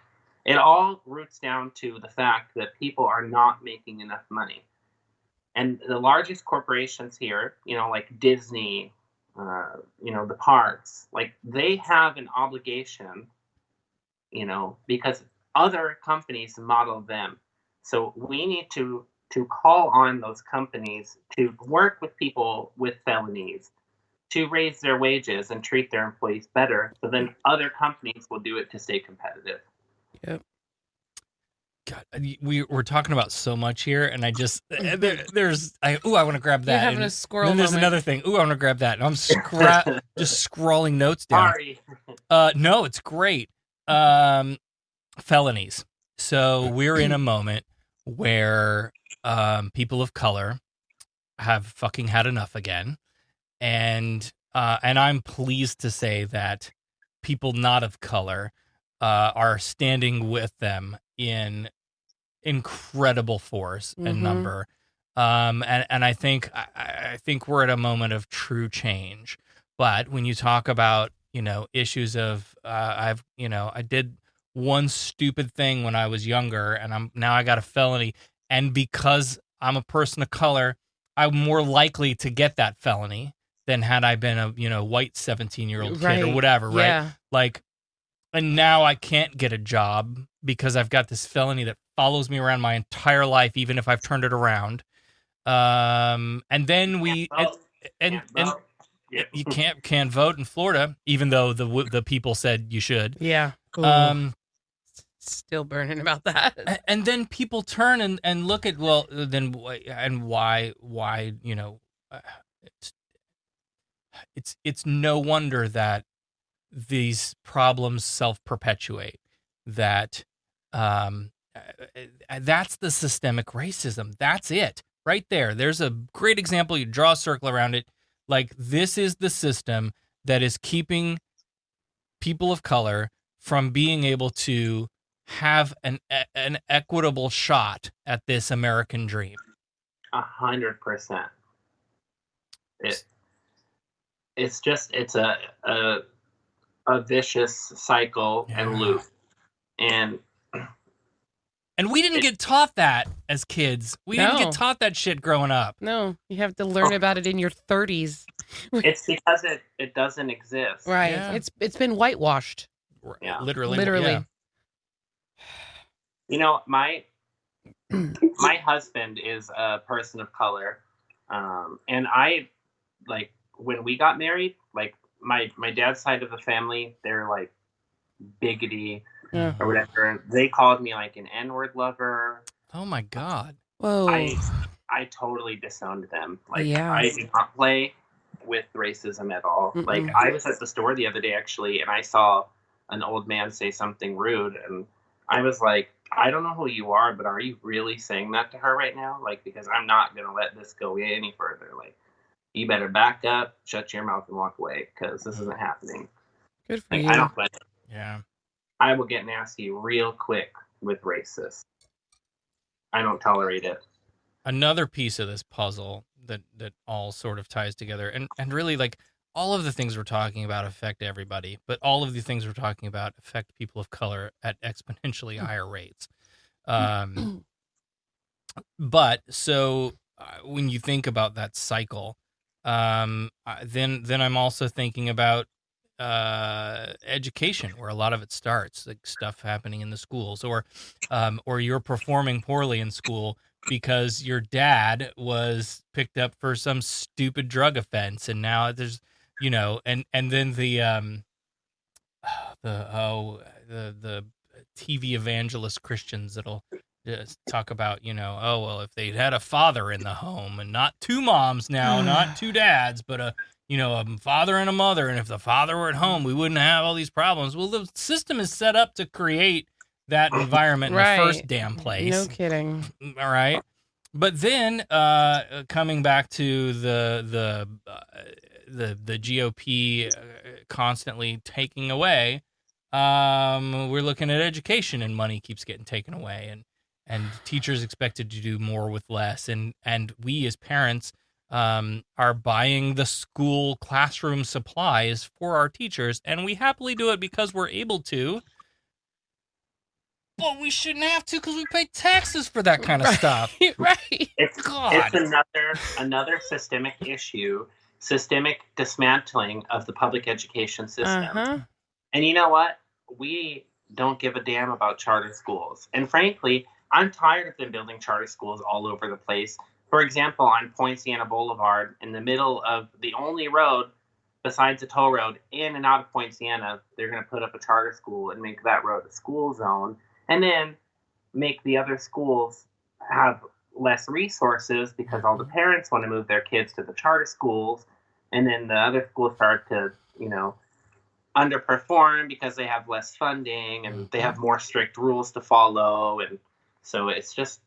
[SPEAKER 6] It all roots down to the fact that people are not making enough money. And the largest corporations here, you know, like Disney, you know, the parks, like, they have an obligation, you know, because other companies model them. So we need to call on those companies to work with people with felonies, to raise their wages and treat their employees better, so then other companies will do it to stay competitive.
[SPEAKER 1] Yep.
[SPEAKER 4] God, we're talking about so much here, and I just I want to grab that.
[SPEAKER 1] You're having
[SPEAKER 4] and
[SPEAKER 1] a squirrel
[SPEAKER 4] then there's
[SPEAKER 1] moment.
[SPEAKER 4] another thing. I want to grab that, and I'm just scrawling notes down.
[SPEAKER 6] Sorry.
[SPEAKER 4] No, it's great. Felonies. So we're in a moment where people of color have fucking had enough again, and I'm pleased to say that people not of color are standing with them in incredible force and number. And I think we're at a moment of true change. But when you talk about, you know, issues of I did one stupid thing when I was younger, and now I got a felony, and because I'm a person of color, I'm more likely to get that felony than had I been a, you know, white 17-year-old kid or whatever, right?
[SPEAKER 1] Yeah.
[SPEAKER 4] Like, and now I can't get a job because I've got this felony that follows me around my entire life, even if I've turned it around. And then you can't vote in Florida, even though the people said you should.
[SPEAKER 1] Yeah. Still burning about that.
[SPEAKER 4] And then people turn and look at, well, then, and why, you know, it's no wonder that these problems self-perpetuate, that that's the systemic racism. That's it right there. There's a great example. You draw a circle around it. Like, this is the system that is keeping people of color from being able to have an equitable shot at this American dream.
[SPEAKER 6] 100%. It's just, it's a vicious cycle and loop. And
[SPEAKER 4] we didn't get taught that as kids. We didn't get taught that shit growing up.
[SPEAKER 1] No, you have to learn about it in your 30s.
[SPEAKER 6] It's because it doesn't exist.
[SPEAKER 1] Right.
[SPEAKER 4] Yeah.
[SPEAKER 1] It's been whitewashed.
[SPEAKER 6] Yeah.
[SPEAKER 4] Literally.
[SPEAKER 1] Yeah.
[SPEAKER 6] You know, my husband is a person of color, and I, like, when we got married, like, my dad's side of the family, they're like biggity,
[SPEAKER 1] Yeah.
[SPEAKER 6] or whatever. They called me like an N-word lover.
[SPEAKER 4] Oh my God.
[SPEAKER 1] Whoa.
[SPEAKER 6] I totally disowned them. Like,
[SPEAKER 1] Yeah.
[SPEAKER 6] I did not play with racism at all.
[SPEAKER 1] Mm-mm.
[SPEAKER 6] Like, I was at the store the other day, actually, and I saw an old man say something rude, and I was like, I don't know who you are, but are you really saying that to her right now? Like, because I'm not going to let this go any further. Like, you better back up, shut your mouth, and walk away, because this isn't happening.
[SPEAKER 1] Good for
[SPEAKER 6] Like,
[SPEAKER 1] you.
[SPEAKER 6] I don't let it.
[SPEAKER 4] Yeah.
[SPEAKER 6] I will get nasty real quick with racists. I don't tolerate it.
[SPEAKER 4] Another piece of this puzzle that all sort of ties together, and really, like, all of the things we're talking about affect everybody, but all of the things we're talking about affect people of color at exponentially higher rates. But so when you think about that cycle, then I'm also thinking about education, where a lot of it starts, like stuff happening in the schools, or you're performing poorly in school because your dad was picked up for some stupid drug offense, and now there's, and then the TV evangelist Christians that'll just talk about, oh, well, if they'd had a father in the home and not two moms now, not two dads, but a father and a mother, and if the father were at home, we wouldn't have all these problems. Well, the system is set up to create that environment in the first damn place.
[SPEAKER 1] No kidding.
[SPEAKER 4] All right. But then coming back to the GOP constantly taking away, we're looking at education, and money keeps getting taken away, and teachers expected to do more with less, and we as parents are buying the school classroom supplies for our teachers, and we happily do it because we're able to. But we shouldn't have to, because we pay taxes for that kind of stuff.
[SPEAKER 1] Right.
[SPEAKER 6] It's another systemic issue, systemic dismantling of the public education system. And you know what? We don't give a damn about charter schools. And frankly, I'm tired of them building charter schools all over the place. For example, on Poinciana Boulevard, in the middle of the only road besides a toll road in and out of Poinciana, they're going to put up a charter school and make that road a school zone, and then make the other schools have less resources because all the parents want to move their kids to the charter schools, and then the other schools start to, underperform because they have less funding and they have more strict rules to follow. And so it's just,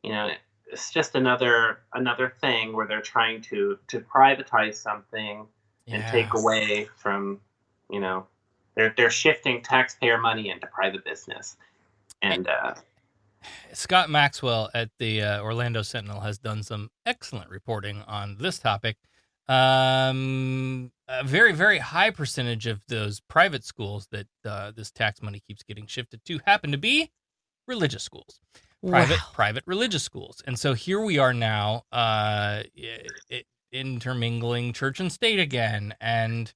[SPEAKER 6] it's just another thing where they're trying to privatize something and take away from, they're shifting taxpayer money into private business. And
[SPEAKER 4] Scott Maxwell at the Orlando Sentinel has done some excellent reporting on this topic. A very, very high percentage of those private schools that this tax money keeps getting shifted to happen to be religious schools, private religious schools. And so here we are now, intermingling church and state again. And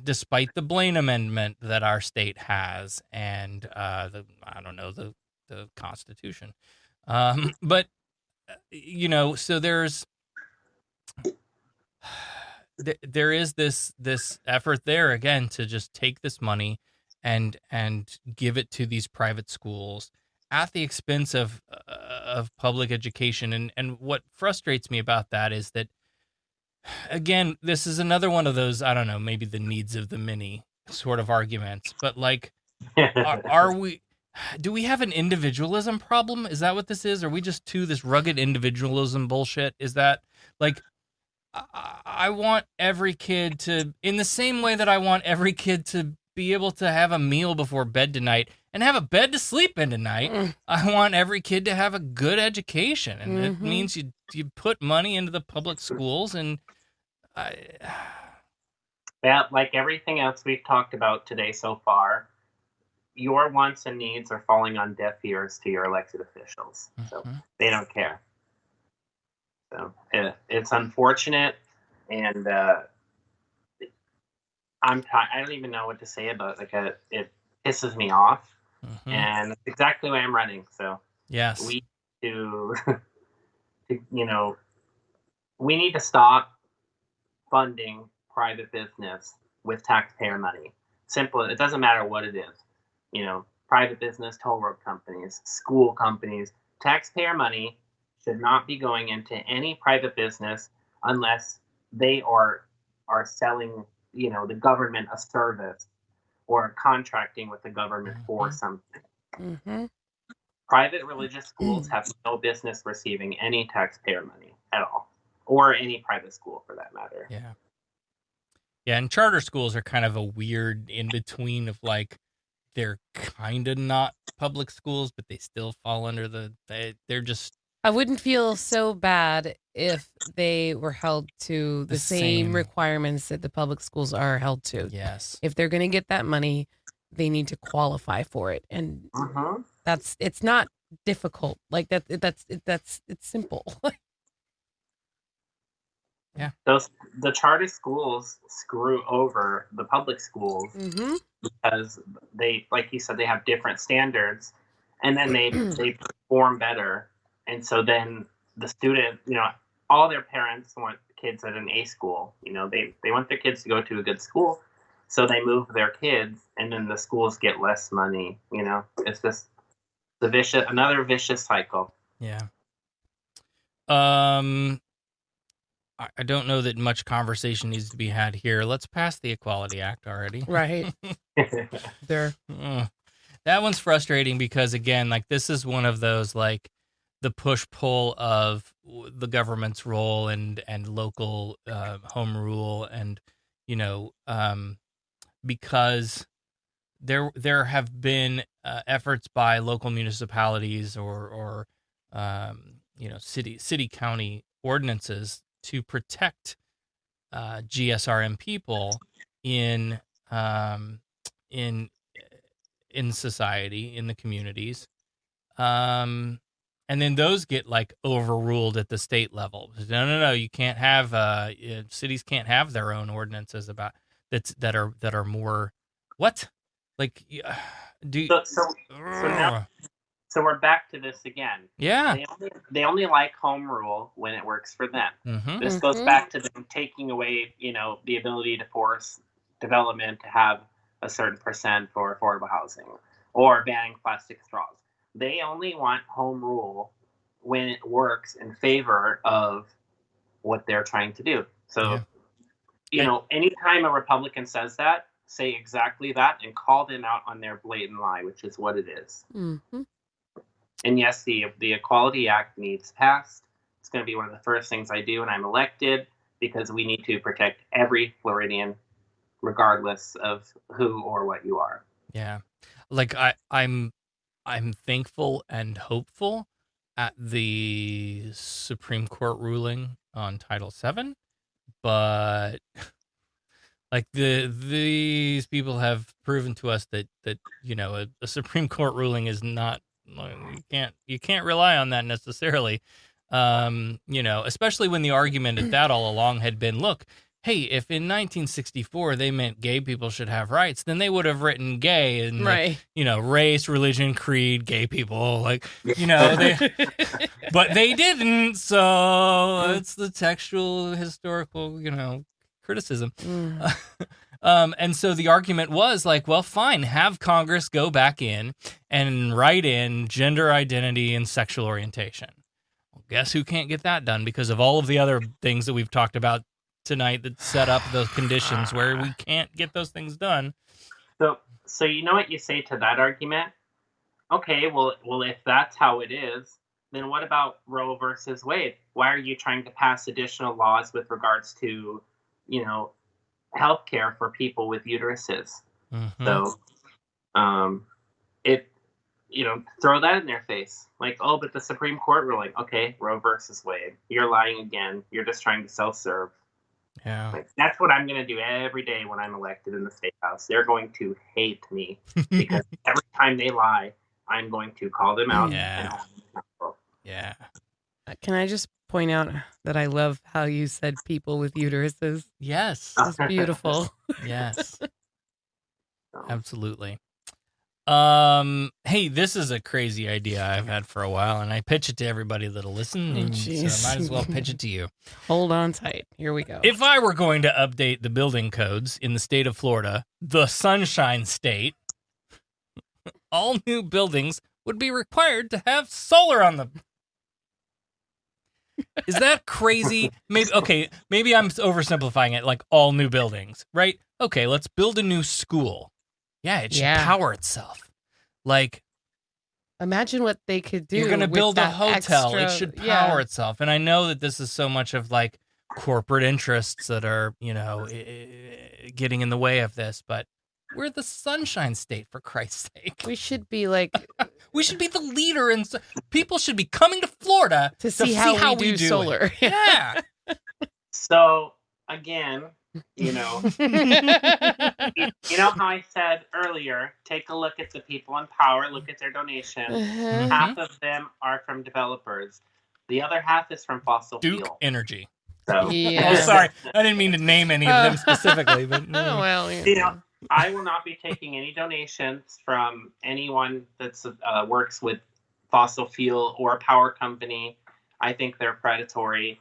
[SPEAKER 4] despite the Blaine Amendment that our state has, and the Constitution, but so there is this effort there again to just take this money and give it to these private schools at the expense of public education. And what frustrates me about that is that, again, this is another one of those, I don't know, maybe the needs of the many sort of arguments, but like, do we have an individualism problem? Is that what this is? Are we just to this rugged individualism bullshit? Is that like, I want every kid to, in the same way that I want every kid to be able to have a meal before bed tonight and have a bed to sleep in tonight, I want every kid to have a good education. And it means you put money into the public schools, and
[SPEAKER 6] like everything else we've talked about today so far, your wants and needs are falling on deaf ears to your elected officials. So they don't care. So it's unfortunate, and I don't even know what to say about it. Like, it pisses me off, and that's exactly why I'm running. So
[SPEAKER 4] yes,
[SPEAKER 6] we we need to stop funding private business with taxpayer money. Simple. It doesn't matter what it is. private business, toll road companies, school companies. Taxpayer money should not be going into any private business unless they are selling, the government a service or contracting with the government for something.
[SPEAKER 1] Mm-hmm.
[SPEAKER 6] Private religious schools have no business receiving any taxpayer money at all, or any private school for that matter.
[SPEAKER 4] Yeah. Yeah, and charter schools are kind of a weird in between of like they're kind of not public schools, but they still fall under they're just
[SPEAKER 1] I wouldn't feel so bad if they were held to the same requirements that the public schools are held to.
[SPEAKER 4] Yes.
[SPEAKER 1] If they're going to get that money, they need to qualify for it, and it's not difficult. Like it's simple.
[SPEAKER 4] Yeah.
[SPEAKER 6] The charter schools screw over the public schools because they, like you said, they have different standards, and then they perform better. And so then the student, all their parents want kids at an A school. They want their kids to go to a good school, so they move their kids, and then the schools get less money. It's just another vicious cycle.
[SPEAKER 4] Yeah. I don't know that much conversation needs to be had here. Let's pass the Equality Act already.
[SPEAKER 1] Right. There.
[SPEAKER 4] That one's frustrating because, again, like this is one of those like the push-pull of the government's role and local home rule, and because there have been efforts by local municipalities or city county ordinances to protect GSRM people in society, in the communities, and then those get like overruled at the state level. No, you can't have cities can't have their own ordinances about that are more what like
[SPEAKER 6] So we're back to this again.
[SPEAKER 4] Yeah.
[SPEAKER 6] They only like home rule when it works for them.
[SPEAKER 4] Mm-hmm.
[SPEAKER 6] This goes back to them taking away, the ability to force development to have a certain percent for affordable housing, or banning plastic straws. They only want home rule when it works in favor of what they're trying to do. So, anytime a Republican says that, say exactly that and call them out on their blatant lie, which is what it is.
[SPEAKER 1] Mm-hmm.
[SPEAKER 6] And yes, the Equality Act needs passed. It's going to be one of the first things I do when I'm elected, because we need to protect every Floridian, regardless of who or what you are.
[SPEAKER 4] Yeah, like I'm thankful and hopeful at the Supreme Court ruling on Title VII, but like these people have proven to us that a Supreme Court ruling is not. You can't rely on that necessarily, especially when the argument at that all along had been, look, hey, if in 1964 they meant gay people should have rights, then they would have written gay and
[SPEAKER 1] right.
[SPEAKER 4] Race, religion, creed, gay people, but they didn't. So it's the textual historical, criticism. And so the argument was like, well, fine, have Congress go back in and write in gender identity and sexual orientation. Well, guess who can't get that done because of all of the other things that we've talked about tonight that set up those conditions where we can't get those things done.
[SPEAKER 6] So you know what you say to that argument? Okay, well, if that's how it is, then what about Roe versus Wade? Why are you trying to pass additional laws with regards to, healthcare for people with uteruses?
[SPEAKER 4] Mm-hmm.
[SPEAKER 6] So, throw that in their face. Like, oh, but the Supreme Court ruling. Okay, Roe versus Wade. You're lying again. You're just trying to self-serve.
[SPEAKER 4] Yeah.
[SPEAKER 6] Like, that's what I'm going to do every day when I'm elected in the State House. They're going to hate me because every time they lie, I'm going to call them out.
[SPEAKER 4] Yeah. Yeah.
[SPEAKER 1] Can I just point out that I love how you said people with uteruses?
[SPEAKER 4] Yes.
[SPEAKER 1] That's beautiful.
[SPEAKER 4] Yes. Absolutely. Hey, this is a crazy idea I've had for a while, and I pitch it to everybody that'll listen, and so I might as well pitch it to you.
[SPEAKER 1] Hold on tight. Here we go.
[SPEAKER 4] If I were going to update the building codes in the state of Florida, the Sunshine State, all new buildings would be required to have solar on them. Is that crazy? Maybe I'm oversimplifying it, like all new buildings, right? Okay, let's build a new school. Yeah, it should power itself. Like,
[SPEAKER 1] imagine what they could do.
[SPEAKER 4] You're going to build a hotel.
[SPEAKER 1] Extra,
[SPEAKER 4] it should power itself. And I know that this is so much of like corporate interests that are, getting in the way of this, but we're the Sunshine State, for Christ's sake.
[SPEAKER 1] We should be like...
[SPEAKER 4] we should be the leader, and people should be coming to Florida
[SPEAKER 1] to see how we do solar.
[SPEAKER 4] Yeah.
[SPEAKER 6] So, again, you know how I said earlier, take a look at the people in power, look at their donations.
[SPEAKER 1] Mm-hmm.
[SPEAKER 6] Half of them are from developers. The other half is from fossil
[SPEAKER 4] Duke
[SPEAKER 6] fuel.
[SPEAKER 4] Energy.
[SPEAKER 6] So.
[SPEAKER 1] Yeah.
[SPEAKER 4] Oh, sorry. I didn't mean to name any of them specifically, but
[SPEAKER 1] well,
[SPEAKER 6] I will not be taking any donations from anyone that's works with fossil fuel or power company. I think they're predatory.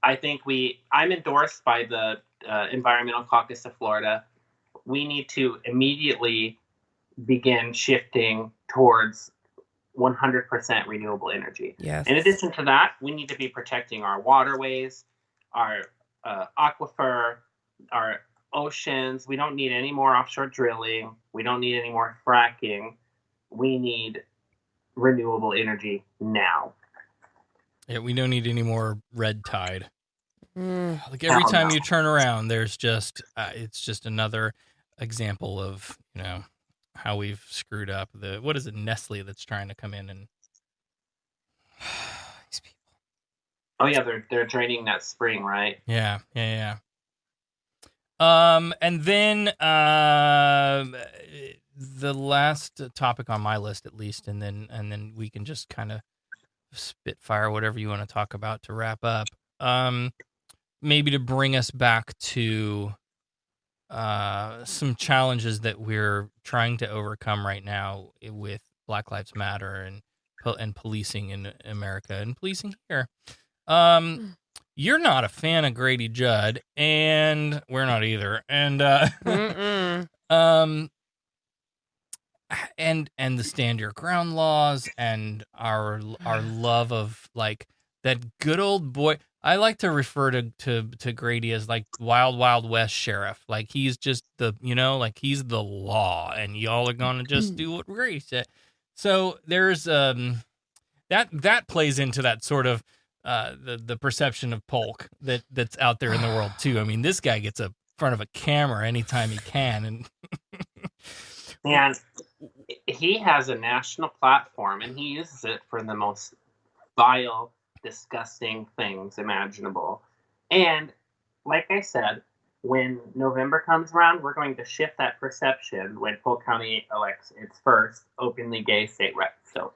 [SPEAKER 6] I think I'm endorsed by the Environmental Caucus of Florida. We need to immediately begin shifting towards 100% renewable energy.
[SPEAKER 1] Yes.
[SPEAKER 6] In addition to that, we need to be protecting our waterways, our aquifer, our oceans. We don't need any more offshore drilling. We don't need any more fracking. We need renewable energy now.
[SPEAKER 4] Yeah, we don't need any more red tide.
[SPEAKER 1] Mm.
[SPEAKER 4] Like every time you turn around, there's just it's just another example of how we've screwed up. What is it, Nestle, that's trying to come in and these people.
[SPEAKER 6] Oh yeah, they're draining that spring, right?
[SPEAKER 4] Yeah. And then the last topic on my list, at least, and then we can just kind of spitfire whatever you want to talk about to wrap up. Maybe to bring us back to some challenges that we're trying to overcome right now with Black Lives Matter and policing in America and policing here. You're not a fan of Grady Judd, and we're not either. And and the stand your ground laws and our love of like that good old boy. I like to refer to Grady as like Wild Wild West sheriff. Like he's just like he's the law, and y'all are gonna just do what Grady said. So there's that plays into that sort of the perception of Polk that's out there in the world too. I mean, this guy gets in front of a camera anytime he can,
[SPEAKER 6] and he has a national platform, and he uses it for the most vile, disgusting things imaginable. And like I said, when November comes around, we're going to shift that perception when Polk County elects its first openly gay state rep. So,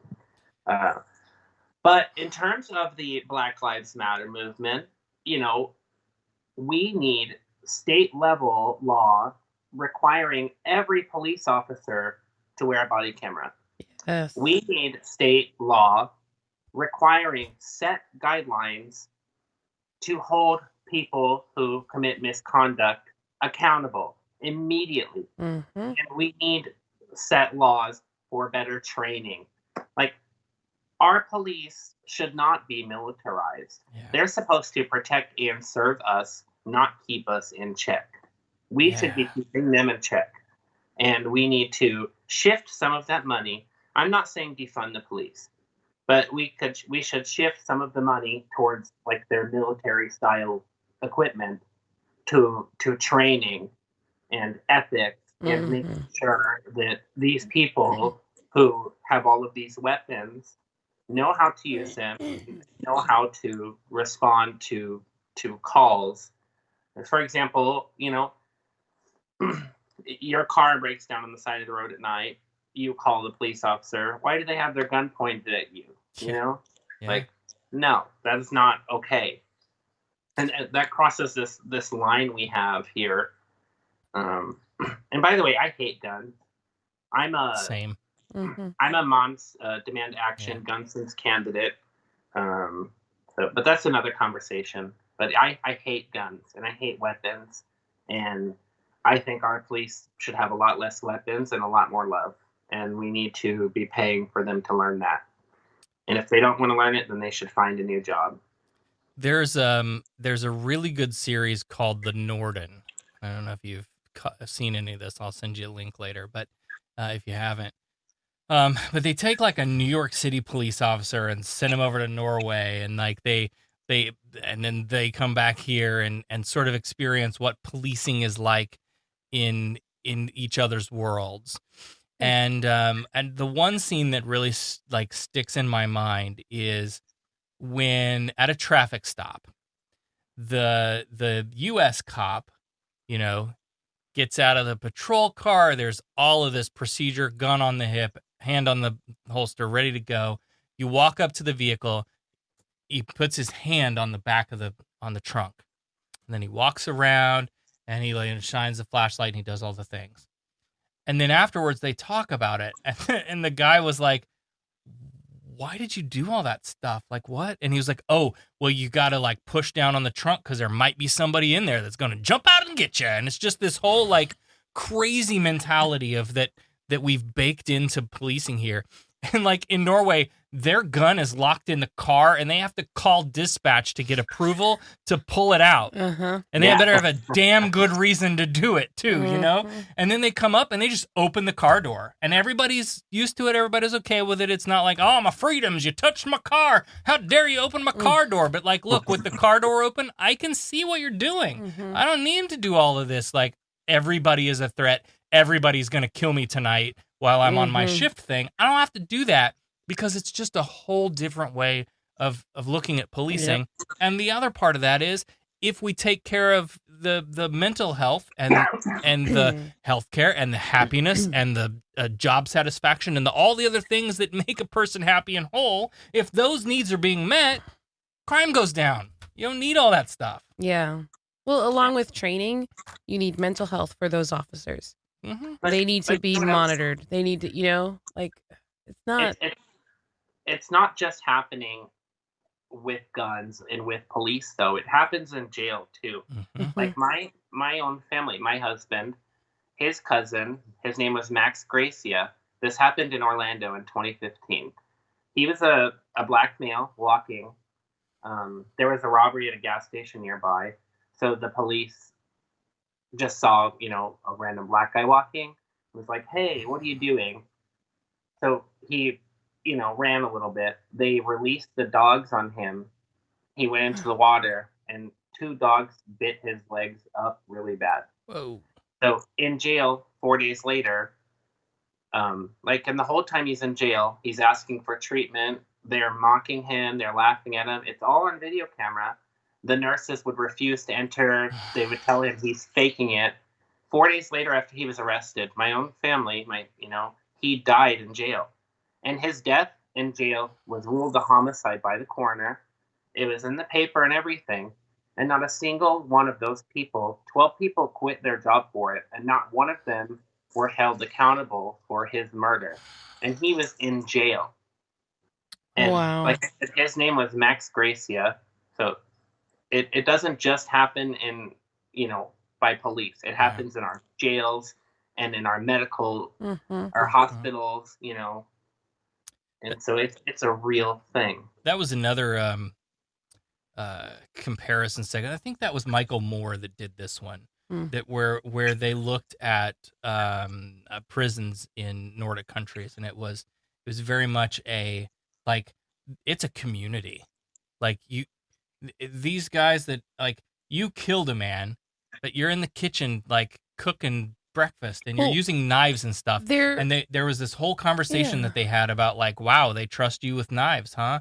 [SPEAKER 6] but in terms of the Black Lives Matter movement, we need state level law requiring every police officer to wear a body camera.
[SPEAKER 1] Yes.
[SPEAKER 6] We need state law requiring set guidelines to hold people who commit misconduct accountable immediately.
[SPEAKER 1] Mm-hmm.
[SPEAKER 6] And we need set laws for better training. Like, our police should not be militarized. Yeah. They're supposed to protect and serve us, not keep us in check. We should be keeping them in check. And we need to shift some of that money. I'm not saying defund the police, but we should shift some of the money towards like their military style equipment to training and ethics and making sure that these people who have all of these weapons know how to use them, know how to respond to calls. For example, your car breaks down on the side of the road at night. You call the police officer. Why do they have their gun pointed at you? Like, no, that is not okay. And that crosses this line we have here. And by the way, I hate guns.
[SPEAKER 4] Same.
[SPEAKER 6] I'm a Mom's Demand Action Gun Sense candidate. But that's another conversation. But I hate guns and I hate weapons. And I think our police should have a lot less weapons and a lot more love. and we need to be paying for them to learn that. And if they don't want to learn it, then they should find a new job.
[SPEAKER 4] There's a really good series called The Norden. I don't know if you've seen any of this. I'll send you a link later, but if you haven't. But they take like a New York City police officer and send him over to Norway, and like they and then they come back here and sort of experience what policing is like in each other's worlds. And the one scene that really like sticks in my mind is when at a traffic stop, the U.S. cop, you know, gets out of the patrol car. There's all of this procedure, gun on the hip, hand on the holster, ready to go. You walk up to the vehicle. He puts his hand on the back of on the trunk, and then he walks around and he like shines the flashlight and he does all the things. And then afterwards they talk about it, and the guy was like, "Why did you do all that stuff? Like what?" And he was like, "Oh, well, you got to like push down on the trunk because there might be somebody in there that's going to jump out and get you." And it's just this whole like crazy mentality of that we've baked into policing here. And like in Norway, their gun is locked in the car and they have to call dispatch to get approval to pull it out. And they better have a damn good reason to do it too, you know? And then they come up and they just open the car door and everybody's used to it. Everybody's okay with it. It's not like, "Oh, my freedoms, you touched my car. How dare you open my car door?" But like, look, with the car door open, I can see what you're doing. I don't need to do all of this. Like everybody is a threat. Everybody's going to kill me tonight while I'm on my shift thing. I don't have to do that because it's just a whole different way of looking at policing. Yep. And the other part of that is if we take care of the mental health and the healthcare and the happiness and the job satisfaction and all the other things that make a person happy and whole, if those needs are being met, crime goes down. You don't need all that stuff.
[SPEAKER 1] Yeah. Well, along with training, you need mental health for those officers. They need to be monitored. They need to, you know, like it's not.
[SPEAKER 6] It's not just happening with guns and with police, though. It happens in jail too. Like my own family, my husband, his cousin, his name was Max Gracia. This happened in Orlando in 2015. He was a black male walking. There was a robbery at a gas station nearby, so the police just saw, you know, a random black guy walking. It was like, "Hey, what are you doing?" So he, you know, ran a little bit. They released the dogs on him. He went into the water, and 2 dogs bit his legs up really bad.
[SPEAKER 4] Whoa.
[SPEAKER 6] So in jail 4 days later, and the whole time he's in jail, he's asking for treatment. They're mocking him. They're laughing at him. It's all on video camera. The nurses would refuse to enter. They would tell him he's faking it. 4 days later, after he was arrested, my own family, he died in jail. And his death in jail was ruled a homicide by the coroner. It was in the paper and everything. And not a single one of those people, 12 people quit their job for it. And not one of them were held accountable for his murder. And he was in jail. And
[SPEAKER 1] wow.
[SPEAKER 6] Like I said, his name was Max Gracia. So it doesn't just happen in, you know, by police. It happens in our jails and in our medical, our hospitals, you know. And so it's a real thing.
[SPEAKER 4] That was another comparison segment. I think that was Michael Moore that did this one. That where they looked at prisons in Nordic countries, and it was very much it's a community. Like these guys that like you killed a man, but you're in the kitchen like cooking breakfast and you're using knives and stuff. And there was this whole conversation that they had about like, wow, they trust you with knives, huh?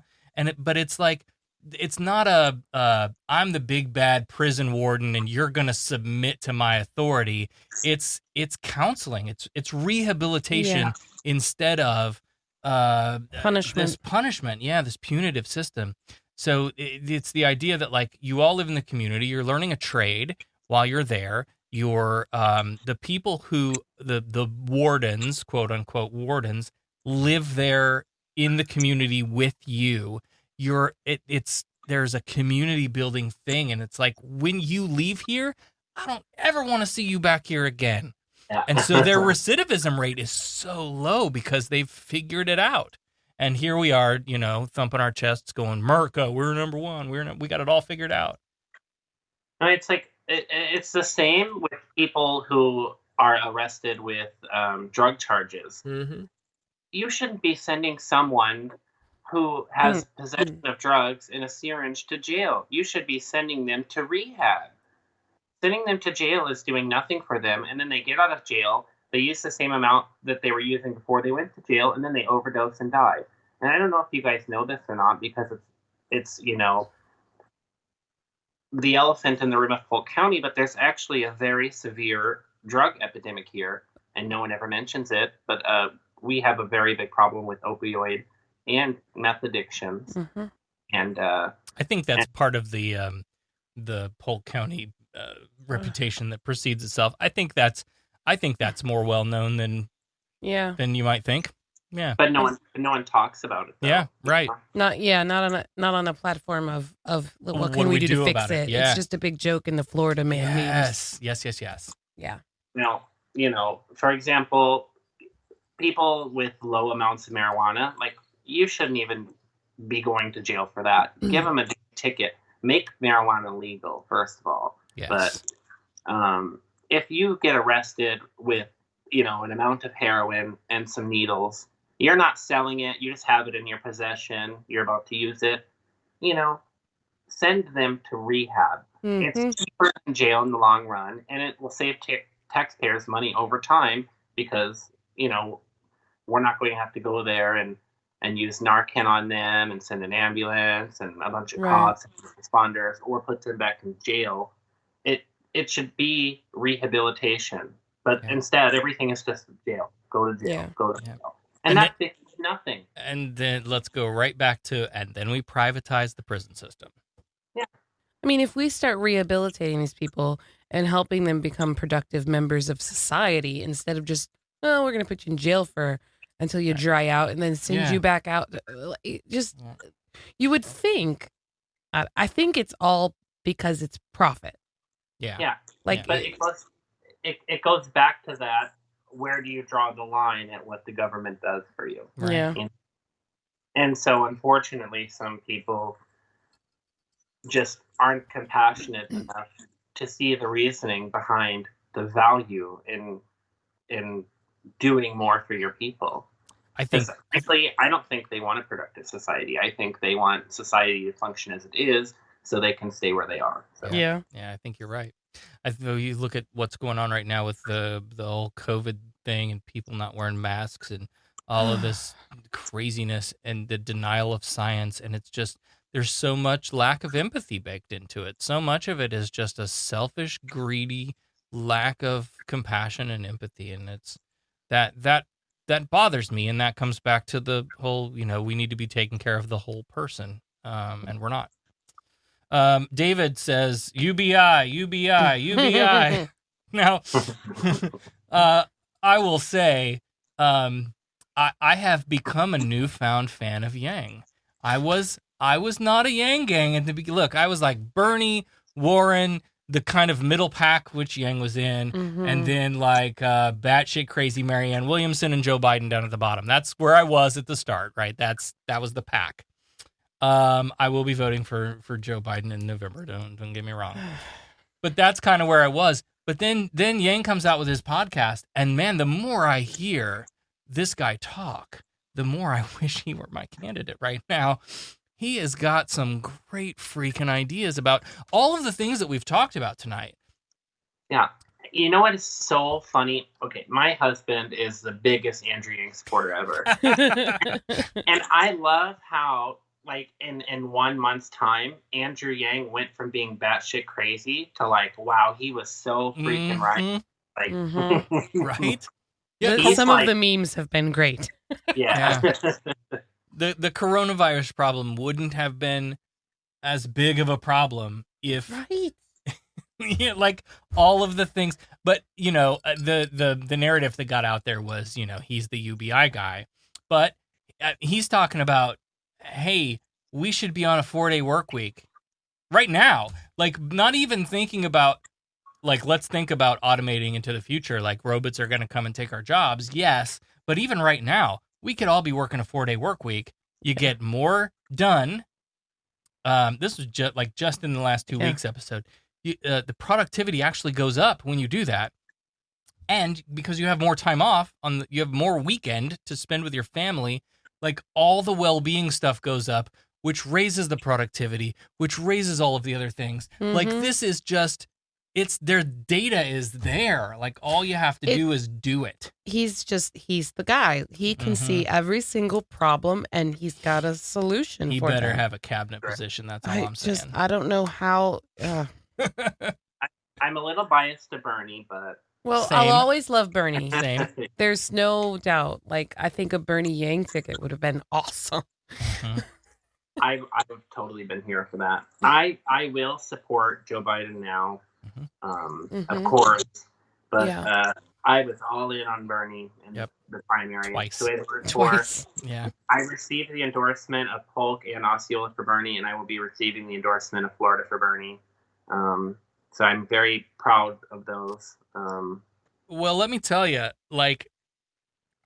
[SPEAKER 4] But it's like, it's not I'm the big bad prison warden and you're going to submit to my authority. It's counseling. It's rehabilitation instead of
[SPEAKER 1] punishment.
[SPEAKER 4] This punishment. Yeah. This punitive system. So it's the idea that like you all live in the community, you're learning a trade while you're there. You're the people who the wardens, quote unquote wardens, live there in the community with you. There's a community building thing, and it's like when you leave here, I don't ever want to see you back here again.
[SPEAKER 6] Yeah.
[SPEAKER 4] And so their recidivism rate is so low because they've figured it out. And here we are, thumping our chests going, America, we're number one. We got it all figured out.
[SPEAKER 6] No, it's like it's the same with people who are arrested with drug charges.
[SPEAKER 3] Mm-hmm.
[SPEAKER 6] You shouldn't be sending someone who has possession of drugs in a syringe to jail. You should be sending them to rehab. Sending them to jail is doing nothing for them, and then they get out of jail, they use the same amount that they were using before they went to jail, and then they overdose and die. And I don't know if you guys know this or not, because it's the elephant in the room of Polk County, but there's actually a very severe drug epidemic here, and no one ever mentions it, but we have a very big problem with opioid and meth addictions.
[SPEAKER 1] Mm-hmm.
[SPEAKER 6] And
[SPEAKER 4] I think that's part of the Polk County reputation that precedes itself. I think that's more well known than you might think. Yeah,
[SPEAKER 6] but no one talks about it, though.
[SPEAKER 4] Yeah, right.
[SPEAKER 1] Not on a platform of what can
[SPEAKER 4] do
[SPEAKER 1] we
[SPEAKER 4] we
[SPEAKER 1] do
[SPEAKER 4] do
[SPEAKER 1] to fix
[SPEAKER 4] about it?
[SPEAKER 1] it?
[SPEAKER 4] Yeah.
[SPEAKER 1] It's just a big joke in the Florida man memes.
[SPEAKER 4] Yes.
[SPEAKER 1] Yeah.
[SPEAKER 6] Now, for example, people with low amounts of marijuana, like, you shouldn't even be going to jail for that. Give them a ticket. Make marijuana legal, first of all.
[SPEAKER 4] Yes.
[SPEAKER 6] But if you get arrested with, an amount of heroin and some needles, you're not selling it. You just have it in your possession. You're about to use it. Send them to rehab.
[SPEAKER 1] Mm-hmm.
[SPEAKER 6] It's cheaper than jail in the long run, and it will save taxpayers money over time because, we're not going to have to go there and use Narcan on them and send an ambulance and a bunch of cops and responders, or put them back in jail. It should be rehabilitation, but instead everything is just jail. Go to jail. Go to jail, and that fixes nothing.
[SPEAKER 4] And then let's go right back to, and then we privatize the prison system.
[SPEAKER 6] Yeah,
[SPEAKER 1] I mean, if we start rehabilitating these people and helping them become productive members of society, instead of just, we're going to put you in jail until you dry out and then send you back out. You would think, I think it's all because it's profit.
[SPEAKER 6] Yeah.
[SPEAKER 1] Like,
[SPEAKER 6] but it goes back to that. Where do you draw the line at what the government does for you?
[SPEAKER 4] Right.
[SPEAKER 1] Yeah.
[SPEAKER 6] And so, unfortunately, some people just aren't compassionate enough to see the reasoning behind the value in doing more for your people. Actually, I don't think they want a productive society. I think they want society to function as it is, so they can stay where they are. So.
[SPEAKER 1] Yeah,
[SPEAKER 4] I think you're right. You look at what's going on right now with the whole COVID thing and people not wearing masks and all of this craziness and the denial of science, and it's just, there's so much lack of empathy baked into it. So much of it is just a selfish, greedy lack of compassion and empathy, and it's that bothers me, and that comes back to the whole, we need to be taking care of the whole person, and we're not. David says, UBI. Now, I will say, I have become a newfound fan of Yang. I was not a Yang gang at the beginning. Look, I was like Bernie, Warren, the kind of middle pack which Yang was in, and then like batshit crazy Marianne Williamson and Joe Biden down at the bottom. That's where I was at the start, right? That was the pack. I will be voting for Joe Biden in November. Don't get me wrong, but that's kind of where I was. But then Yang comes out with his podcast, and man, the more I hear this guy talk, the more I wish he were my candidate right now. He has got some great freaking ideas about all of the things that we've talked about tonight.
[SPEAKER 6] Yeah. You know what is so funny? Okay, my husband is the biggest Andrew Yang supporter ever. And I love how, like, in 1 month's time, Andrew Yang went from being batshit crazy to, like, wow, he was so freaking right. Like,
[SPEAKER 4] right?
[SPEAKER 1] Yeah, some of the memes have been great.
[SPEAKER 6] Yeah.
[SPEAKER 4] The coronavirus problem wouldn't have been as big of a problem if, like all of the things. But the narrative that got out there was, he's the UBI guy, but he's talking about, hey, we should be on a 4-day work week right now. Like, not even thinking about like, let's think about automating into the future. Like, robots are going to come and take our jobs. Yes. But even right now, we could all be working a 4-day work week. You get more done. This was just in the last 2 weeks episode. The productivity actually goes up when you do that. And because you have more time off, you have more weekend to spend with your family, like all the well-being stuff goes up, which raises the productivity, which raises all of the other things. Like, this is just, their data is there. Like, all you have to do is do it.
[SPEAKER 1] He's the guy. He can see every single problem, and he's got a solution
[SPEAKER 4] He
[SPEAKER 1] for
[SPEAKER 4] better
[SPEAKER 1] them.
[SPEAKER 4] have a cabinet position. That's all I'm saying.
[SPEAKER 1] I don't know how.
[SPEAKER 6] I'm a little biased to Bernie, but...
[SPEAKER 1] Well,
[SPEAKER 4] Same.
[SPEAKER 1] I'll always love Bernie.
[SPEAKER 4] Same.
[SPEAKER 1] There's no doubt. Like, I think a Bernie Yang ticket would have been awesome.
[SPEAKER 6] I've totally been here for that. I will support Joe Biden now, of course, but I was all in on Bernie in the primary.
[SPEAKER 4] Twice. Yeah.
[SPEAKER 6] I received the endorsement of Polk and Osceola for Bernie, and I will be receiving the endorsement of Florida for Bernie. So I'm very proud of those.
[SPEAKER 4] Well, let me tell you, like,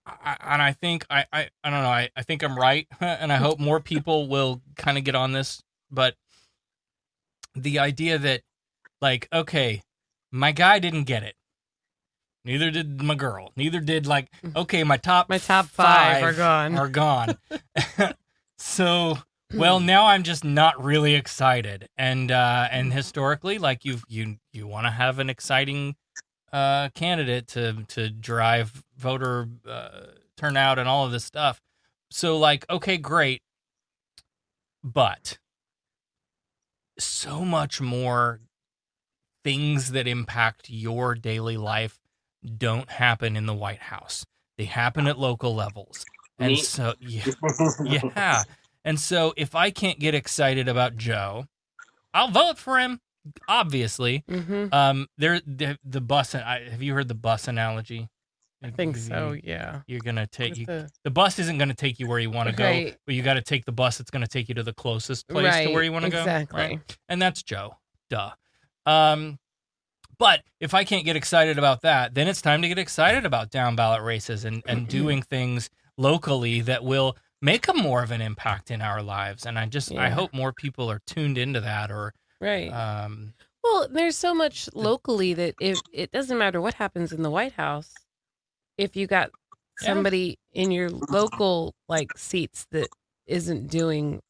[SPEAKER 4] I think I don't know. I think I'm right, and I hope more people will kind of get on this. But the idea that, like, okay, my guy didn't get it. Neither did my girl. Neither did, like, okay, my top
[SPEAKER 1] 5 are gone.
[SPEAKER 4] Are gone. So, well, now I'm just not really excited. And historically, like, you want to have an exciting candidate to drive voter turnout and all of this stuff. So, like, okay, great, but so much more things that impact your daily life don't happen in the White House. They happen at local levels. And so, yeah. And so if I can't get excited about Joe, I'll vote for him. Obviously, the bus. Have you heard the bus analogy?
[SPEAKER 1] I think so. Yeah.
[SPEAKER 4] You're gonna take the bus isn't gonna take you where you want to go, but you got to take the bus that's gonna take you to the closest place to where you want to go.
[SPEAKER 1] Exactly.
[SPEAKER 4] Right? And that's Joe. Duh. But if I can't get excited about that, then it's time to get excited about down ballot races and doing things locally that will make a more of an impact in our lives. And I hope more people are tuned into that. Or
[SPEAKER 1] right. Well, there's so much locally that if it doesn't matter what happens in the White House, if you got somebody in your local like seats that isn't doing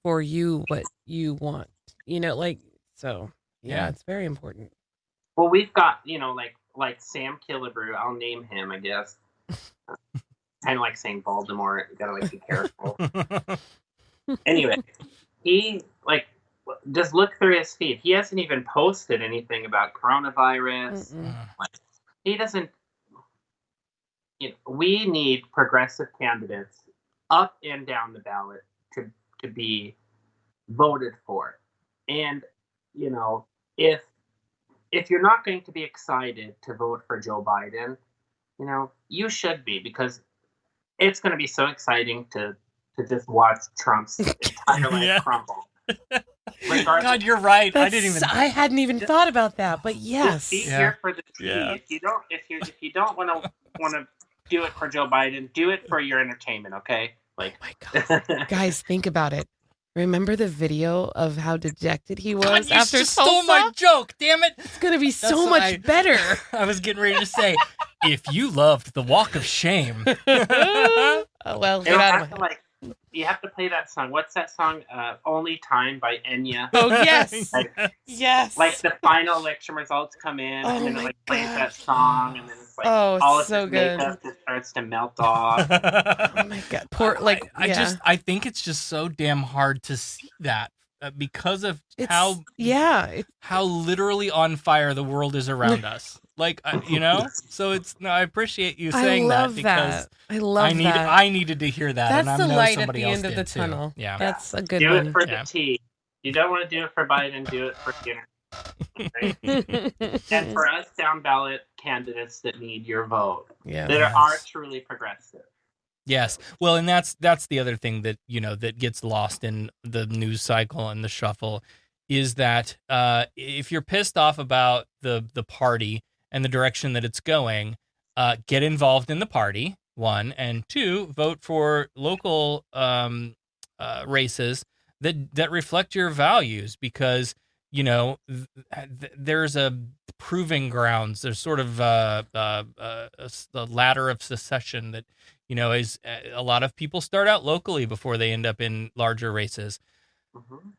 [SPEAKER 1] for you what you want, like, so it's very important.
[SPEAKER 6] Well, we've got, like Sam Killebrew, I'll name him, I guess. Kind of like saying Voldemort, you gotta be careful. Anyway, he just look through his feed. He hasn't even posted anything about coronavirus. He doesn't. We need progressive candidates up and down the ballot to be voted for. And if you're not going to be excited to vote for Joe Biden, you should be, because it's going to be so exciting to just watch Trump's entire life crumble.
[SPEAKER 4] God, you're right.
[SPEAKER 1] I hadn't even thought about that, but yes.
[SPEAKER 6] Just be here for the tea. Yeah. If you don't want to do it for Joe Biden, do it for your entertainment, okay? Like,
[SPEAKER 1] oh my God. Guys, think about it. Remember the video of how dejected he was after
[SPEAKER 4] you stole my joke, damn it.
[SPEAKER 1] It's going to be so much better.
[SPEAKER 4] I was getting ready to say, if you loved the walk of shame.
[SPEAKER 1] Well, get out of my...
[SPEAKER 6] You have to play that song. What's that song? Only Time by Enya.
[SPEAKER 1] Oh, yes. Yes.
[SPEAKER 6] Like the final election results come in, and then it plays that song, and then it's like all of
[SPEAKER 1] so
[SPEAKER 6] his makeup just starts to melt off.
[SPEAKER 1] Oh my God.
[SPEAKER 4] I think it's just so damn hard to see that because of how literally on fire the world is around us. Like, so I appreciate you saying that, because I needed to hear that.
[SPEAKER 1] That's
[SPEAKER 4] and I
[SPEAKER 1] the
[SPEAKER 4] know
[SPEAKER 1] light
[SPEAKER 4] somebody
[SPEAKER 1] at the
[SPEAKER 4] else
[SPEAKER 1] end of
[SPEAKER 4] did
[SPEAKER 1] the
[SPEAKER 4] too.
[SPEAKER 1] tunnel.
[SPEAKER 4] Yeah.
[SPEAKER 1] That's a good
[SPEAKER 6] do
[SPEAKER 1] one.
[SPEAKER 6] Do it for the tea. You don't want to do it for Biden, do it for dinner. Right? And for us down ballot candidates that need your vote, that are truly progressive.
[SPEAKER 4] Yes. Well, and that's the other thing that, that gets lost in the news cycle and the shuffle is that if you're pissed off about the party and the direction that it's going, get involved in the party, one, and two, vote for local races that reflect your values, because there's a proving grounds. There's sort of the ladder of secession that is a lot of people start out locally before they end up in larger races.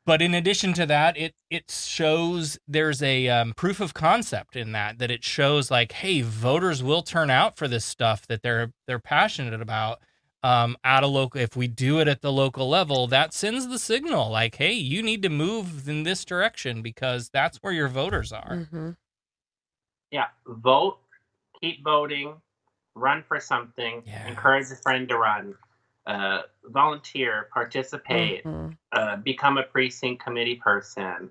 [SPEAKER 4] But in addition to that, it shows there's a proof of concept in that it shows like, hey, voters will turn out for this stuff that they're passionate about. At a local, if we do it at the local level, that sends the signal like, hey, you need to move in this direction because that's where your voters are.
[SPEAKER 6] Yeah, vote, keep voting, run for something, encourage a friend to run. Volunteer, participate, become a precinct committee person,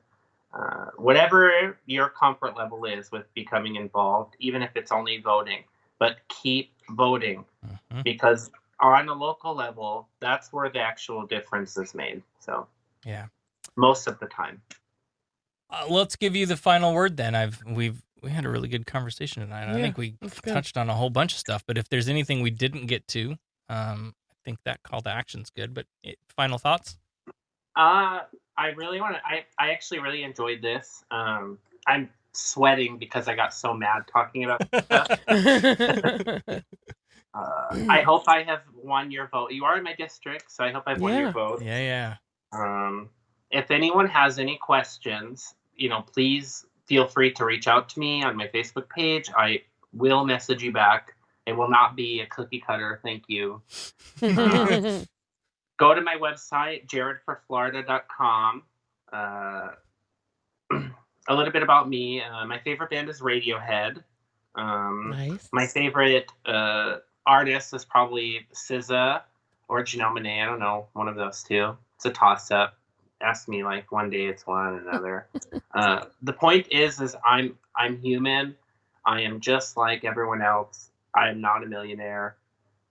[SPEAKER 6] whatever your comfort level is with becoming involved, even if it's only voting, but keep voting because on a local level, that's where the actual difference is made. So, most of the time.
[SPEAKER 4] Let's give you the final word then. We had a really good conversation tonight. I think we touched on a whole bunch of stuff, but if there's anything we didn't get to, I think that call to action's good, but final thoughts?
[SPEAKER 6] I actually really enjoyed this. I'm sweating because I got so mad talking about stuff. I hope I have won your vote. You are in my district, so I hope I've won your vote.
[SPEAKER 4] Yeah.
[SPEAKER 6] If anyone has any questions, please feel free to reach out to me on my Facebook page. I will message you back. It will not be a cookie cutter. Thank you. Go to my website, jaredforflorida.com. A little bit about me. My favorite band is Radiohead.
[SPEAKER 1] Nice.
[SPEAKER 6] My favorite artist is probably SZA or Janelle Monáe. I don't know, one of those two. It's a toss-up. Ask me like one day it's one, another. The point is I'm human. I am just like everyone else. I am not a millionaire.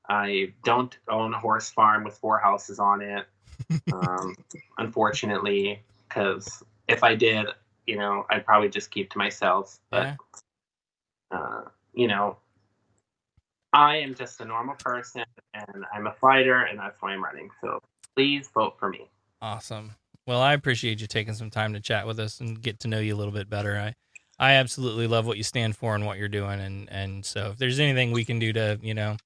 [SPEAKER 6] I don't own a horse farm with 4 houses on it, unfortunately, because if I did, I'd probably just keep to myself. But, I am just a normal person, and I'm a fighter, and that's why I'm running. So please vote for me.
[SPEAKER 4] Awesome. Well, I appreciate you taking some time to chat with us and get to know you a little bit better. I absolutely love what you stand for and what you're doing. And so if there's anything we can do to,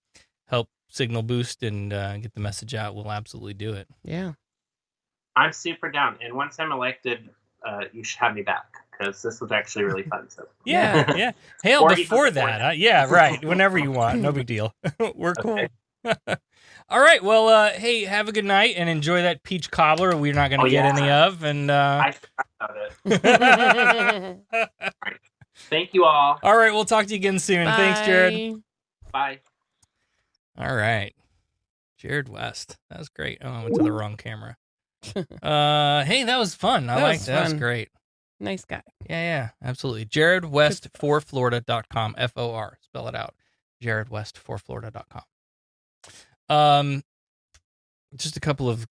[SPEAKER 4] help signal boost and get the message out, we'll absolutely do it.
[SPEAKER 1] Yeah.
[SPEAKER 6] I'm super down. And once I'm elected, you should have me back because this was actually really fun. So
[SPEAKER 4] yeah. Hell, before that. Right. Whenever you want. No big deal. We're cool. All right. Well, hey, have a good night and enjoy that peach cobbler we're not going to get any of. And
[SPEAKER 6] I forgot about it. Right. Thank you all.
[SPEAKER 4] All right. We'll talk to you again soon.
[SPEAKER 1] Bye.
[SPEAKER 4] Thanks, Jared.
[SPEAKER 6] Bye.
[SPEAKER 4] All right. Jared West. That was great. Oh, I went to the wrong camera. Hey, that was fun. I liked that. That was great.
[SPEAKER 1] Nice guy.
[SPEAKER 4] Yeah, absolutely. JaredWest4Florida.com. FOR. Spell it out. JaredWest4Florida.com. Just a couple of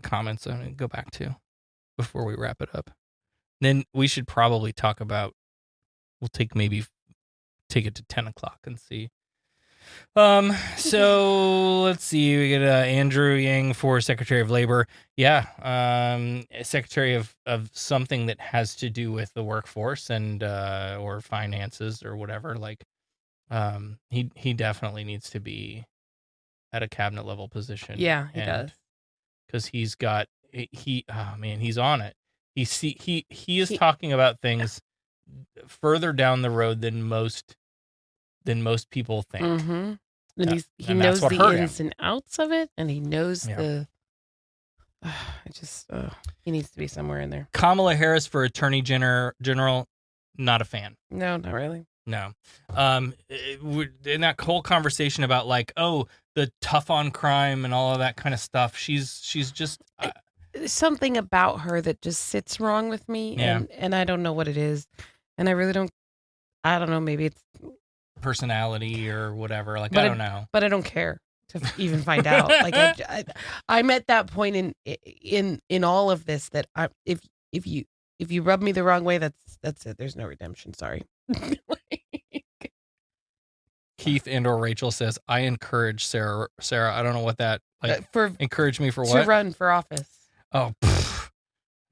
[SPEAKER 4] comments I'm going to go back to before we wrap it up. Then we should probably talk about, we'll take it to 10 o'clock and see. So let's see. We get Andrew Yang for Secretary of Labor. Yeah. Secretary of something that has to do with the workforce and, or finances or whatever. Like, he definitely needs to be at a cabinet level position.
[SPEAKER 1] Yeah, he does.
[SPEAKER 4] Because he's on it. He is talking about things further down the road than most people think.
[SPEAKER 1] Mm-hmm. And he knows the ins and outs of it, and he knows he needs to be somewhere in there.
[SPEAKER 4] Kamala Harris for Attorney General, not a fan.
[SPEAKER 1] No, not really.
[SPEAKER 4] No. In that whole conversation about like, the tough on crime and all of that kind of stuff, she's just
[SPEAKER 1] something about her that just sits wrong with me, and I don't know what it is, and I really don't. I don't know. Maybe it's
[SPEAKER 4] personality or whatever. Like, I don't know,
[SPEAKER 1] but I don't care to even find out. Like, I'm at that point in all of this that if if you rub me the wrong way, that's it. There's no redemption. Sorry.
[SPEAKER 4] Keith and/or Rachel says, I encourage Sarah. Sarah, I don't know what that
[SPEAKER 1] for
[SPEAKER 4] encourage me for
[SPEAKER 1] to
[SPEAKER 4] what?
[SPEAKER 1] run for office.
[SPEAKER 4] Oh,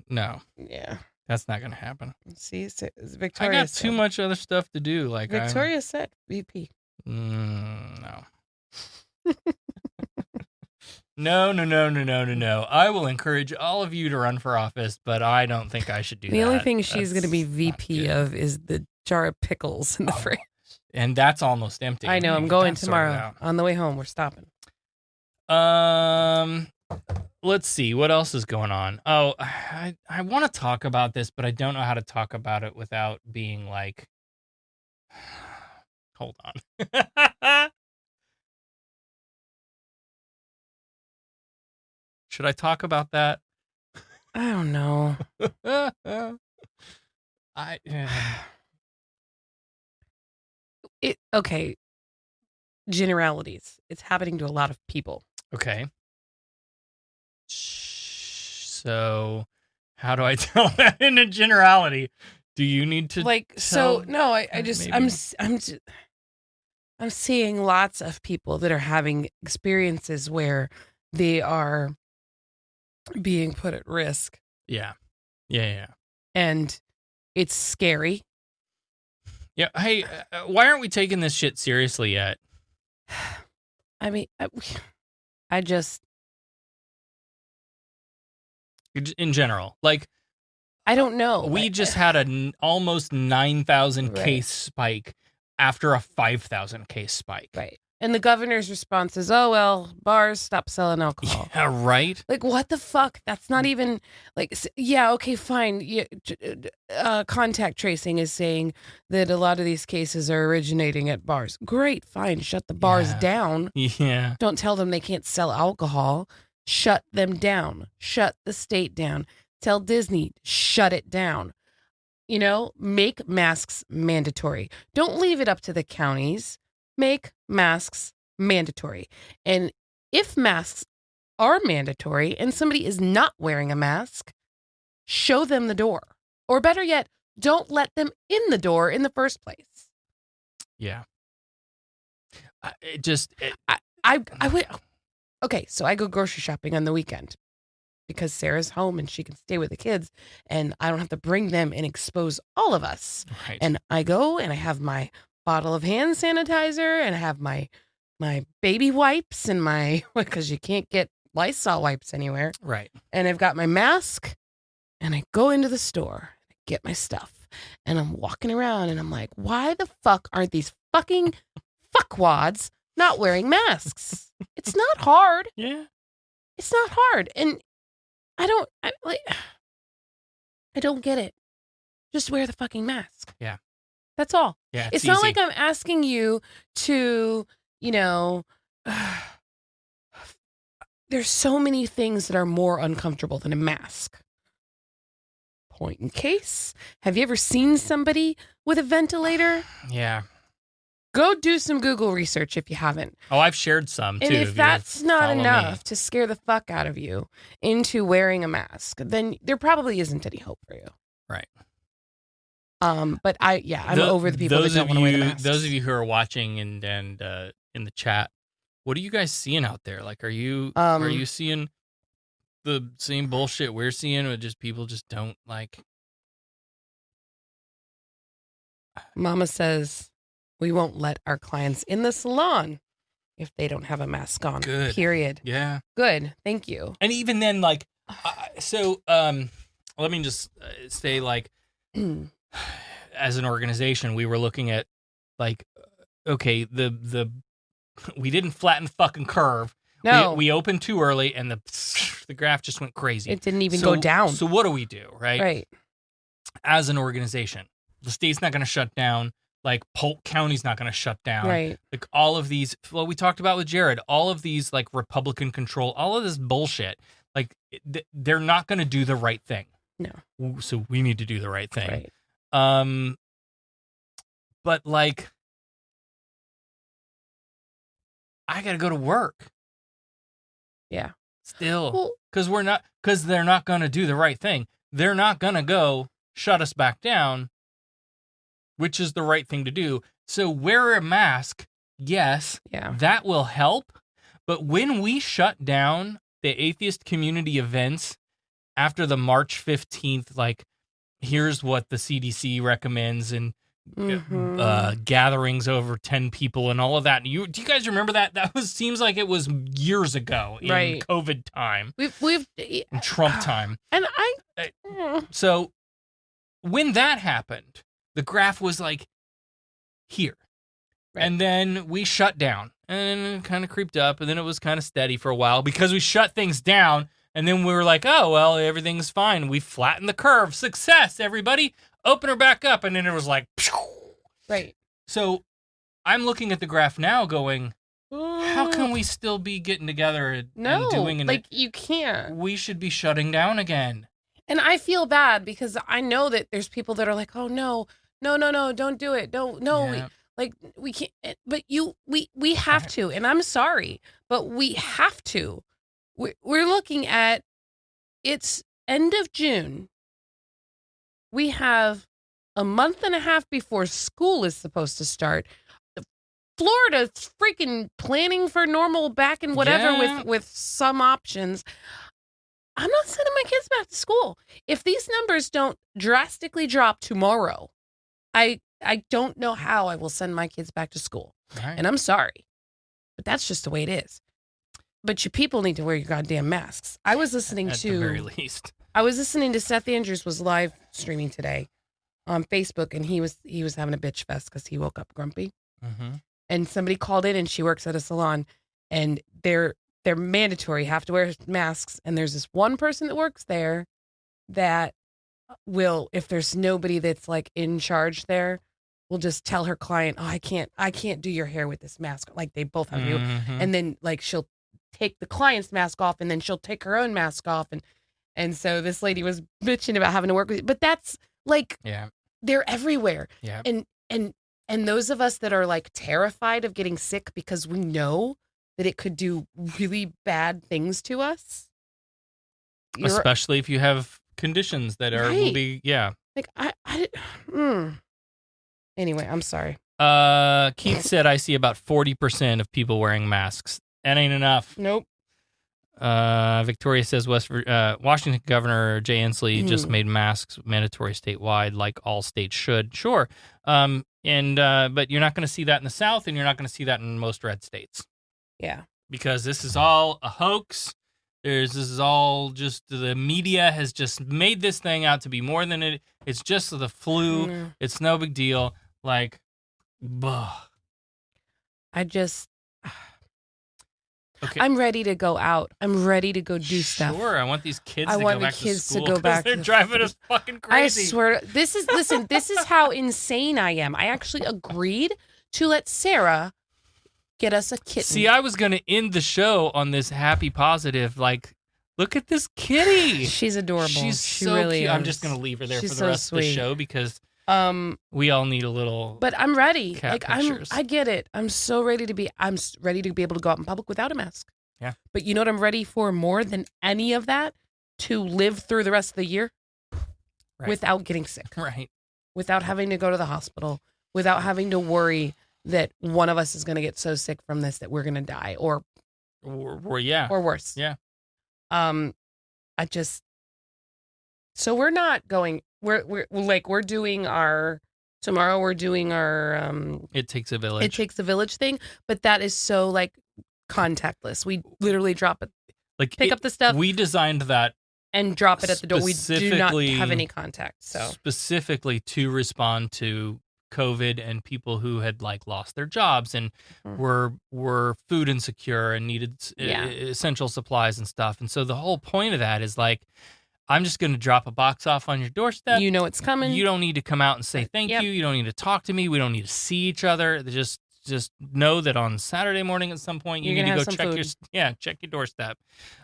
[SPEAKER 4] no.
[SPEAKER 1] Yeah.
[SPEAKER 4] That's not going to happen.
[SPEAKER 1] See, it's Victoria.
[SPEAKER 4] I got too much other stuff to do. Like
[SPEAKER 1] Victoria said VP.
[SPEAKER 4] No. No. I will encourage all of you to run for office, but I don't think I should do that.
[SPEAKER 1] The only thing she's going to be
[SPEAKER 4] That's
[SPEAKER 1] VP
[SPEAKER 4] not
[SPEAKER 1] of is the jar of pickles in the fridge.
[SPEAKER 4] And that's almost empty.
[SPEAKER 1] I know. I'm going tomorrow. On the way home, we're stopping.
[SPEAKER 4] Let's see what else is going on. Oh, I want to talk about this, but I don't know how to talk about it without being like, hold on. Should I talk about that?
[SPEAKER 1] I don't know. Okay. Generalities. It's happening to a lot of people.
[SPEAKER 4] Okay. So, how do I tell that in a generality? Do you need to
[SPEAKER 1] No, I'm seeing lots of people that are having experiences where they are being put at risk.
[SPEAKER 4] Yeah.
[SPEAKER 1] And it's scary.
[SPEAKER 4] Yeah. Hey, why aren't we taking this shit seriously yet?
[SPEAKER 1] I mean, I just...
[SPEAKER 4] In general, like...
[SPEAKER 1] I don't know.
[SPEAKER 4] We just had an almost 9,000 case spike after a 5,000 case spike.
[SPEAKER 1] Right. And the governor's response is, oh, well, bars stop selling alcohol.
[SPEAKER 4] Yeah, right?
[SPEAKER 1] Like, what the fuck? That's not even, like, yeah, okay, fine. Yeah, contact tracing is saying that a lot of these cases are originating at bars. Great, fine. Shut the bars down.
[SPEAKER 4] Yeah.
[SPEAKER 1] Don't tell them they can't sell alcohol. Shut them down. Shut the state down. Tell Disney, shut it down. You know, make masks mandatory. Don't leave it up to the counties. Make masks mandatory. And if masks are mandatory and somebody is not wearing a mask, show them the door. Or better yet, don't let them in the door in the first place.
[SPEAKER 4] Yeah.
[SPEAKER 1] I would. Okay, so I go grocery shopping on the weekend because Sarah's home and she can stay with the kids and I don't have to bring them and expose all of us.
[SPEAKER 4] Right.
[SPEAKER 1] And I go and I have my bottle of hand sanitizer and I have my baby wipes and my, because you can't get Lysol wipes anywhere.
[SPEAKER 4] Right.
[SPEAKER 1] And I've got my mask and I go into the store, get my stuff, and I'm walking around and I'm like, why the fuck aren't these fucking fuckwads not wearing masks? It's not hard.
[SPEAKER 4] Yeah.
[SPEAKER 1] It's not hard. And I don't get it. Just wear the fucking mask.
[SPEAKER 4] Yeah.
[SPEAKER 1] That's all.
[SPEAKER 4] Yeah.
[SPEAKER 1] It's not like I'm asking you to, there's so many things that are more uncomfortable than a mask. Point in case. Have you ever seen somebody with a ventilator?
[SPEAKER 4] Yeah.
[SPEAKER 1] Go do some Google research if you haven't.
[SPEAKER 4] Oh, I've shared some too.
[SPEAKER 1] And if that's not enough to scare the fuck out of you into wearing a mask, then there probably isn't any hope for you.
[SPEAKER 4] Right.
[SPEAKER 1] But I'm over the people that don't want to wear the masks.
[SPEAKER 4] Those of you who are watching and in the chat, what are you guys seeing out there? Like, are you seeing the same bullshit we're seeing, or just people just don't like?
[SPEAKER 1] Mama says we won't let our clients in the salon if they don't have a mask on.
[SPEAKER 4] Good.
[SPEAKER 1] Period.
[SPEAKER 4] Yeah.
[SPEAKER 1] Good. Thank you.
[SPEAKER 4] And even then, like, let me just say, like, as an organization, we were looking at, like, okay, the we didn't flatten the fucking curve.
[SPEAKER 1] No.
[SPEAKER 4] We opened too early, and the graph just went crazy.
[SPEAKER 1] It didn't even go down.
[SPEAKER 4] So what do we do, right?
[SPEAKER 1] Right.
[SPEAKER 4] As an organization, the state's not going to shut down. Like, Polk County's not going to shut down.
[SPEAKER 1] Right.
[SPEAKER 4] Like, all of these, well, we talked about with Jared, all of these, like, Republican control, all of this bullshit, like, they're not going to do the right thing.
[SPEAKER 1] No.
[SPEAKER 4] So we need to do the right thing.
[SPEAKER 1] Right.
[SPEAKER 4] But, like, I got to go to work.
[SPEAKER 1] Yeah.
[SPEAKER 4] Still. Because they're not going to do the right thing. They're not going to go shut us back down, which is the right thing to do. So wear a mask. Yes, that will help. But when we shut down the atheist community events after the March 15th, like, here's what the CDC recommends and gatherings over 10 people and all of that. Do you guys remember that? That seems like it was years ago in COVID time.
[SPEAKER 1] We've
[SPEAKER 4] in Trump time.
[SPEAKER 1] And
[SPEAKER 4] so when that happened, the graph was like here. Right. And then we shut down and it kind of creeped up and then it was kind of steady for a while because we shut things down. And then we were like, oh, well, everything's fine. We flattened the curve. Success, everybody. Open her back up. And then it was like, phew.
[SPEAKER 1] Right.
[SPEAKER 4] So I'm looking at the graph now going, how can we still be getting together and doing it?
[SPEAKER 1] Like, you can't.
[SPEAKER 4] We should be shutting down again.
[SPEAKER 1] And I feel bad because I know that there's people that are like, oh, no, don't do it. We can't. But we have to. And I'm sorry, but we have to. We're looking at, it's end of June. We have a month and a half before school is supposed to start. Florida's freaking planning for normal back and whatever with some options. I'm not sending my kids back to school. If these numbers don't drastically drop tomorrow, I don't know how I will send my kids back to school.
[SPEAKER 4] Right.
[SPEAKER 1] And I'm sorry, but that's just the way it is. But you people need to wear your goddamn masks. I was listening
[SPEAKER 4] at the very least.
[SPEAKER 1] I was listening to Seth Andrews was live streaming today on Facebook, and he was having a bitch fest because he woke up grumpy.
[SPEAKER 4] Mm-hmm.
[SPEAKER 1] And somebody called in, and she works at a salon, and they're mandatory, have to wear masks. And there's this one person that works there that will, if there's nobody that's like in charge there, will just tell her client, oh, I can't do your hair with this mask. Like they both have you, and then like she'll take the client's mask off and then she'll take her own mask off. And so this lady was bitching about having to work with, but that's like, they're everywhere.
[SPEAKER 4] Yeah.
[SPEAKER 1] And those of us that are like terrified of getting sick because we know that it could do really bad things to us.
[SPEAKER 4] Especially if you have conditions that are, will be,
[SPEAKER 1] Like Anyway, I'm sorry.
[SPEAKER 4] Keith said, I see about 40% of people wearing masks. That ain't enough.
[SPEAKER 1] Nope.
[SPEAKER 4] Victoria says Washington Governor Jay Inslee just made masks mandatory statewide, like all states should. Sure. But you're not going to see that in the South, and you're not going to see that in most red states.
[SPEAKER 1] Yeah.
[SPEAKER 4] Because this is all a hoax. This is all just, the media has just made this thing out to be more than it. It's just the flu.
[SPEAKER 1] Mm.
[SPEAKER 4] It's no big deal. Like, Okay.
[SPEAKER 1] I'm ready to go out. I'm ready to go do stuff.
[SPEAKER 4] Sure, I want these kids
[SPEAKER 1] to
[SPEAKER 4] go back to school because they're driving us fucking crazy.
[SPEAKER 1] I swear, this is how insane I am. I actually agreed to let Sarah get us a kitten.
[SPEAKER 4] See, I was going to end the show on this happy positive, like, look at this kitty.
[SPEAKER 1] She's adorable. She
[SPEAKER 4] so
[SPEAKER 1] really
[SPEAKER 4] cute.
[SPEAKER 1] is.
[SPEAKER 4] I'm just going to leave her there
[SPEAKER 1] She's
[SPEAKER 4] for the
[SPEAKER 1] so
[SPEAKER 4] rest of the show because we all need a little.
[SPEAKER 1] But I'm ready.
[SPEAKER 4] Cat pictures.
[SPEAKER 1] I get it. I'm so ready to be. I'm ready to be able to go out in public without a mask.
[SPEAKER 4] Yeah.
[SPEAKER 1] But you know what I'm ready for more than any of that? To live through the rest of the year without getting sick.
[SPEAKER 4] Right.
[SPEAKER 1] Without having to go to the hospital. Without having to worry that one of us is going to get so sick from this that we're going to die or worse.
[SPEAKER 4] Yeah.
[SPEAKER 1] So we're not going. We're doing our tomorrow. We're doing our
[SPEAKER 4] It Takes a Village.
[SPEAKER 1] It Takes a Village thing, but that is so like contactless. We literally drop it, pick up the stuff.
[SPEAKER 4] We designed that
[SPEAKER 1] and drop it at the door. We do not have any contact. So
[SPEAKER 4] specifically to respond to COVID and people who had like lost their jobs and were food insecure and needed essential supplies and stuff. And so the whole point of that is like, I'm just going to drop a box off on your doorstep.
[SPEAKER 1] You know it's coming.
[SPEAKER 4] You don't need to come out and say thank you. You don't need to talk to me. We don't need to see each other. Just know that on Saturday morning at some point you need to go check your doorstep.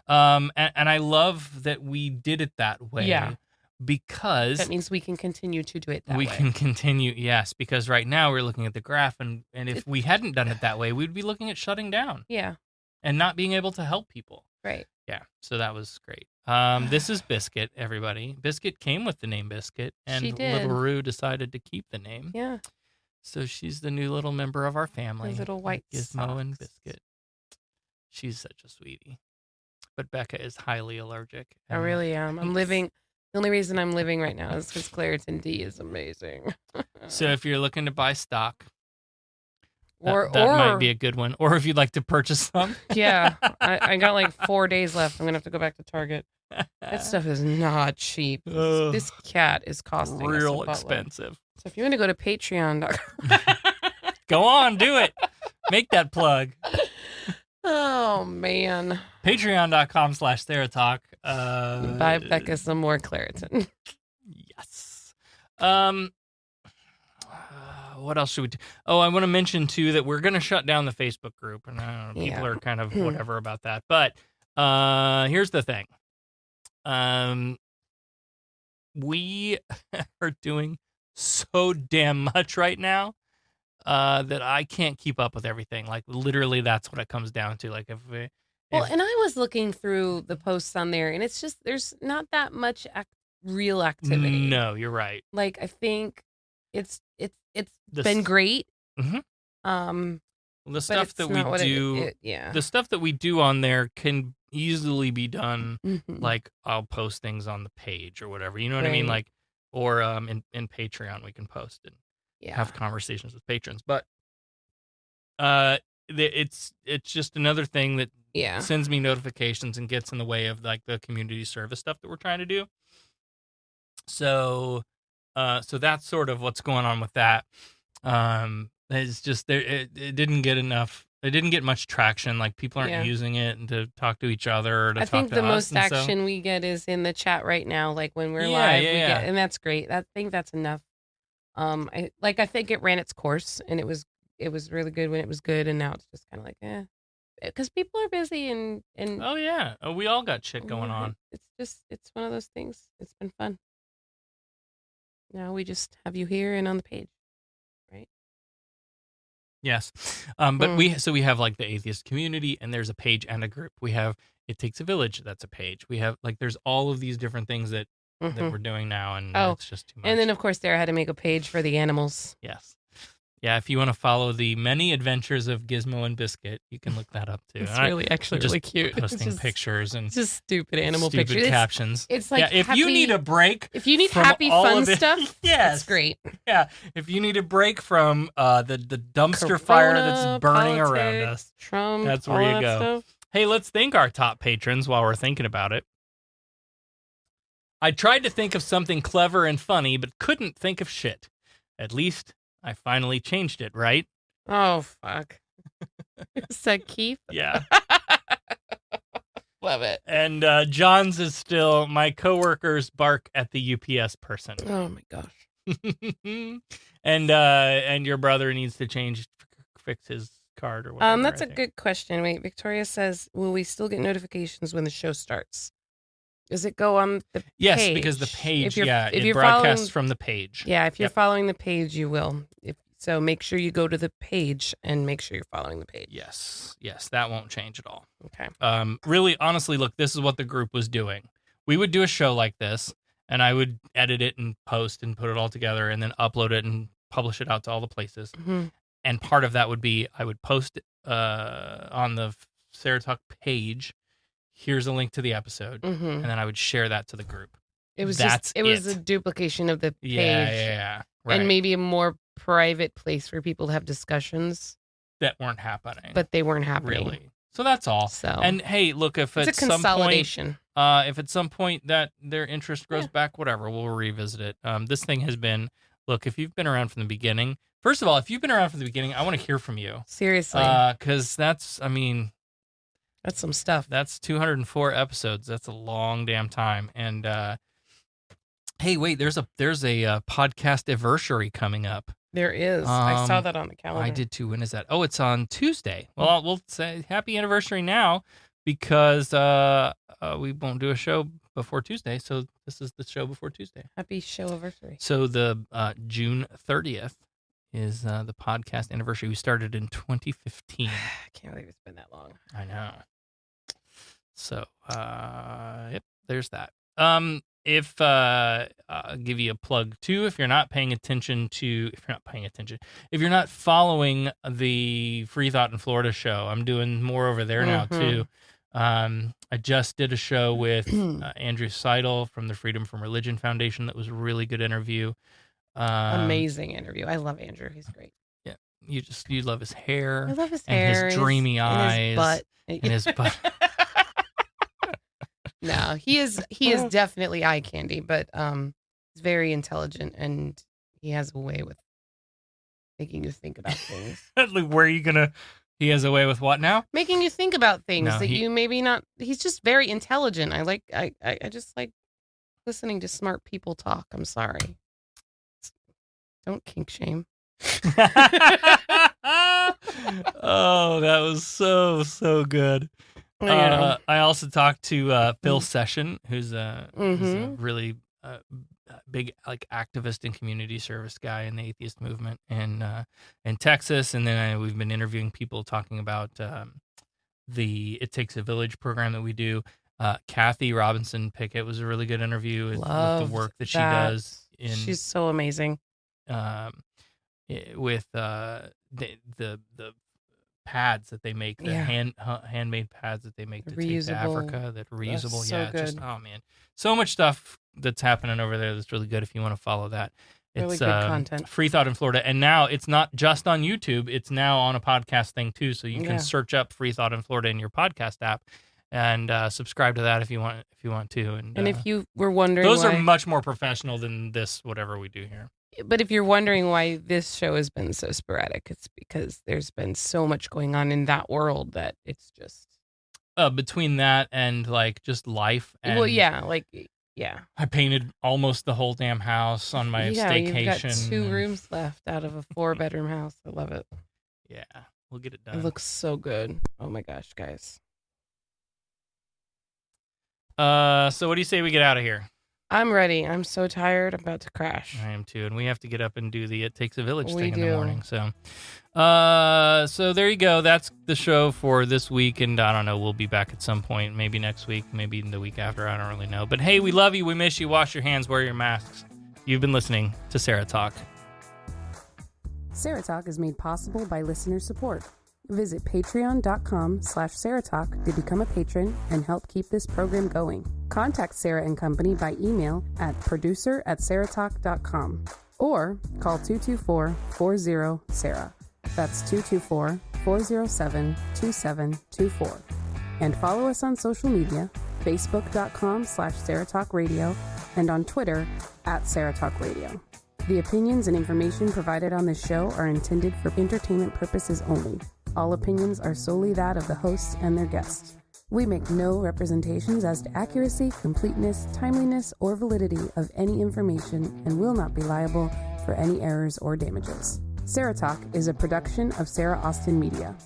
[SPEAKER 4] And I love that we did it that way.
[SPEAKER 1] Yeah.
[SPEAKER 4] Because
[SPEAKER 1] that means we can continue to do it that way.
[SPEAKER 4] We can continue, yes, because right now we're looking at the graph, and if we hadn't done it that way, we'd be looking at shutting down.
[SPEAKER 1] Yeah.
[SPEAKER 4] And not being able to help people.
[SPEAKER 1] Right.
[SPEAKER 4] Yeah, so that was great. This is Biscuit, everybody. Biscuit came with the name Biscuit, and
[SPEAKER 1] She did.
[SPEAKER 4] Little Rue decided to keep the name.
[SPEAKER 1] Yeah.
[SPEAKER 4] So she's the new little member of our family.
[SPEAKER 1] Her little white
[SPEAKER 4] Gizmo and
[SPEAKER 1] socks.
[SPEAKER 4] Biscuit. She's such a sweetie. But Becca is highly allergic.
[SPEAKER 1] I really am. I'm living. The only reason I'm living right now is because Claritin D is amazing.
[SPEAKER 4] So if you're looking to buy stock,
[SPEAKER 1] or
[SPEAKER 4] that might be a good one. Or if you'd like to purchase some.
[SPEAKER 1] Yeah, I got like 4 days left. I'm gonna have to go back to Target. That stuff is not cheap. This cat is costing us a
[SPEAKER 4] real
[SPEAKER 1] buttload.
[SPEAKER 4] expensive.
[SPEAKER 1] So if you want to go to Patreon.com,
[SPEAKER 4] Go on, do it. Make that plug.
[SPEAKER 1] oh man,
[SPEAKER 4] Patreon.com/SarahTalk.
[SPEAKER 1] buy Becca some more Claritin.
[SPEAKER 4] Yes. What else should we do? Oh, I want to mention too that we're going to shut down the Facebook group, and I don't know, people are kind of whatever about that. But here's the thing: we are doing so damn much right now that I can't keep up with everything. Like literally, that's what it comes down to. Like
[SPEAKER 1] Well, and I was looking through the posts on there, and it's just there's not that much real activity.
[SPEAKER 4] No, you're right.
[SPEAKER 1] Like I think it's been great.
[SPEAKER 4] Mm-hmm. The
[SPEAKER 1] but
[SPEAKER 4] stuff
[SPEAKER 1] it's
[SPEAKER 4] that
[SPEAKER 1] not
[SPEAKER 4] we
[SPEAKER 1] what
[SPEAKER 4] do,
[SPEAKER 1] yeah.
[SPEAKER 4] the stuff that we do on there can easily be done.
[SPEAKER 1] Mhm.
[SPEAKER 4] Like I'll post things on the page or whatever. You know what I mean?
[SPEAKER 1] Right.
[SPEAKER 4] Like, or in Patreon we can post and have conversations with patrons. But it's just another thing that sends me notifications and gets in the way of like the community service stuff that we're trying to do. So that's sort of what's going on with that. It's just it didn't get enough. It didn't get much traction. Like people aren't using it to talk to each other. Or to
[SPEAKER 1] I
[SPEAKER 4] talk
[SPEAKER 1] think
[SPEAKER 4] to
[SPEAKER 1] the
[SPEAKER 4] us,
[SPEAKER 1] most
[SPEAKER 4] and
[SPEAKER 1] action we get is in the chat right now. Like when we're live, we get, and that's great. I think that's enough. I think it ran its course, and it was really good when it was good, and now it's just kind of like because people are busy and
[SPEAKER 4] we all got shit going on.
[SPEAKER 1] It's one of those things. It's been fun. Now we just have you here and on the page, right?
[SPEAKER 4] Yes. But we have like the atheist community, and there's a page and a group. We have It Takes a Village, that's a page. We have like there's all of these different things that we're doing now, and it's just too much.
[SPEAKER 1] And then of course Sarah had to make a page for the animals.
[SPEAKER 4] Yes. Yeah, if you want to follow the many adventures of Gizmo and Biscuit, you can look that up too.
[SPEAKER 1] It's really cute.
[SPEAKER 4] Posting pictures and
[SPEAKER 1] just stupid animal pictures.
[SPEAKER 4] Captions.
[SPEAKER 1] It's like
[SPEAKER 4] if you need a break,
[SPEAKER 1] if you need happy fun stuff,
[SPEAKER 4] yes,
[SPEAKER 1] it's great.
[SPEAKER 4] Yeah, if you need a break from the dumpster fire that's burning around us,
[SPEAKER 1] Trump,
[SPEAKER 4] that's where you go.
[SPEAKER 1] Stuff.
[SPEAKER 4] Hey, let's thank our top patrons while we're thinking about it. I tried to think of something clever and funny, but couldn't think of shit. At least I finally changed it, right?
[SPEAKER 1] Oh, fuck. Is that Keith?
[SPEAKER 4] Yeah.
[SPEAKER 1] Love it.
[SPEAKER 4] And John's is still, my coworkers bark at the UPS person.
[SPEAKER 1] Oh, my gosh.
[SPEAKER 4] And your brother needs to fix his card or whatever.
[SPEAKER 1] That's a good question. Wait, Victoria says, will we still get notifications when the show starts? Does it go on the page?
[SPEAKER 4] Yes, because the page, if it broadcasts from the page.
[SPEAKER 1] Yeah, if you're following the page, you will. So make sure you go to the page and make sure you're following the page.
[SPEAKER 4] Yes, that won't change at all.
[SPEAKER 1] Okay.
[SPEAKER 4] Really, honestly, look, this is what the group was doing. We would do a show like this, and I would edit it and post and put it all together and then upload it and publish it out to all the places.
[SPEAKER 1] Mm-hmm.
[SPEAKER 4] And part of that would be I would post on the SarahTalk page, here's a link to the episode, and then I would share that to the group.
[SPEAKER 1] It was it was a duplication of the page.
[SPEAKER 4] Yeah. Right.
[SPEAKER 1] And maybe a more private place for people to have discussions
[SPEAKER 4] that weren't happening.
[SPEAKER 1] But they weren't happening.
[SPEAKER 4] Really. So that's all.
[SPEAKER 1] So,
[SPEAKER 4] and hey, look, if
[SPEAKER 1] it's
[SPEAKER 4] at
[SPEAKER 1] a consolidation.
[SPEAKER 4] if at some point that their interest grows back, whatever, we'll revisit it. This thing has been, look, if you've been around from the beginning, first of all, if you've been around from the beginning, I want to hear from you.
[SPEAKER 1] Seriously.
[SPEAKER 4] Because that's
[SPEAKER 1] some stuff.
[SPEAKER 4] That's 204 episodes. That's a long damn time. And hey, wait, there's a podcast anniversary coming up.
[SPEAKER 1] There is. I saw that on the calendar.
[SPEAKER 4] I did too. When is that? Oh, it's on Tuesday. Well, we'll say happy anniversary now because we won't do a show before Tuesday. So this is the show before Tuesday.
[SPEAKER 1] Happy show anniversary.
[SPEAKER 4] So the June 30th is the podcast anniversary. We started in 2015.
[SPEAKER 1] I can't believe it's been that long.
[SPEAKER 4] I know. So, yep, there's that. If I'll give you a plug too, if you're not paying attention, if you're not following the Free Thought in Florida show, I'm doing more over there now too. I just did a show with Andrew Seidel from the Freedom from Religion Foundation. That was a really good interview.
[SPEAKER 1] Amazing interview. I love Andrew. He's great.
[SPEAKER 4] Yeah, you love his hair.
[SPEAKER 1] I love his
[SPEAKER 4] and
[SPEAKER 1] hair,
[SPEAKER 4] his dreamy eyes,
[SPEAKER 1] and his butt.
[SPEAKER 4] and his butt.
[SPEAKER 1] No, he is definitely eye candy, but he's very intelligent and he has a way with making you think about things.
[SPEAKER 4] Like, where are you gonna? He has a way with what now?
[SPEAKER 1] Making you think about things
[SPEAKER 4] No,
[SPEAKER 1] that you maybe not. He's just very intelligent. I just like listening to smart people talk. I'm sorry. Don't kink shame.
[SPEAKER 4] Oh, that was so good.
[SPEAKER 1] Yeah.
[SPEAKER 4] I also talked to Phil Session, who's a really big like activist and community service guy in the atheist movement in Texas, and then we've been interviewing people talking about the It Takes a Village program that we do. Kathy Robinson Pickett was a really good interview with the work that she does.
[SPEAKER 1] She's so amazing.
[SPEAKER 4] With the pads that they make, the handmade pads that they make to take to Africa that are reusable.
[SPEAKER 1] So good.
[SPEAKER 4] Just oh man, so much stuff that's happening over there that's really good. If you want to follow that, it's
[SPEAKER 1] really good content.
[SPEAKER 4] Free Thought in Florida, and now it's not just on YouTube; it's now on a podcast thing too. So you can search up Free Thought in Florida in your podcast app and subscribe to that if you want to. And
[SPEAKER 1] if you were wondering,
[SPEAKER 4] those are much more professional than this whatever we do here.
[SPEAKER 1] But if you're wondering why this show has been so sporadic, it's because there's been so much going on in that world that it's just
[SPEAKER 4] between that and like just life. And I painted almost the whole damn house on my staycation.
[SPEAKER 1] You've got 2 rooms left out of a 4-bedroom house. I love it.
[SPEAKER 4] Yeah, we'll get it done.
[SPEAKER 1] It looks so good. Oh my gosh, guys.
[SPEAKER 4] So what do you say we get out of here?
[SPEAKER 1] I'm ready. I'm so tired. I'm about to crash.
[SPEAKER 4] I am too, and we have to get up and do the It Takes a Village thing in
[SPEAKER 1] do.
[SPEAKER 4] the morning. So, so there you go. That's the show for this week, and I don't know. We'll be back at some point, maybe next week, maybe the week after. I don't really know. But hey, we love you. We miss you. Wash your hands. Wear your masks. You've been listening to Sarah Talk.
[SPEAKER 3] Sarah Talk is made possible by listener support. Visit patreon.com/SarahTalk to become a patron and help keep this program going. Contact Sarah and Company by email at producer@sarahtalk.com or call 224-40-SARAH. That's 224-407-2724. And follow us on social media, facebook.com/SarahTalkRadio and on Twitter @SarahTalkRadio. The opinions and information provided on this show are intended for entertainment purposes only. All opinions are solely that of the hosts and their guests. We make no representations as to accuracy, completeness, timeliness, or validity of any information and will not be liable for any errors or damages. Sarah Talk is a production of Sarah Austin Media.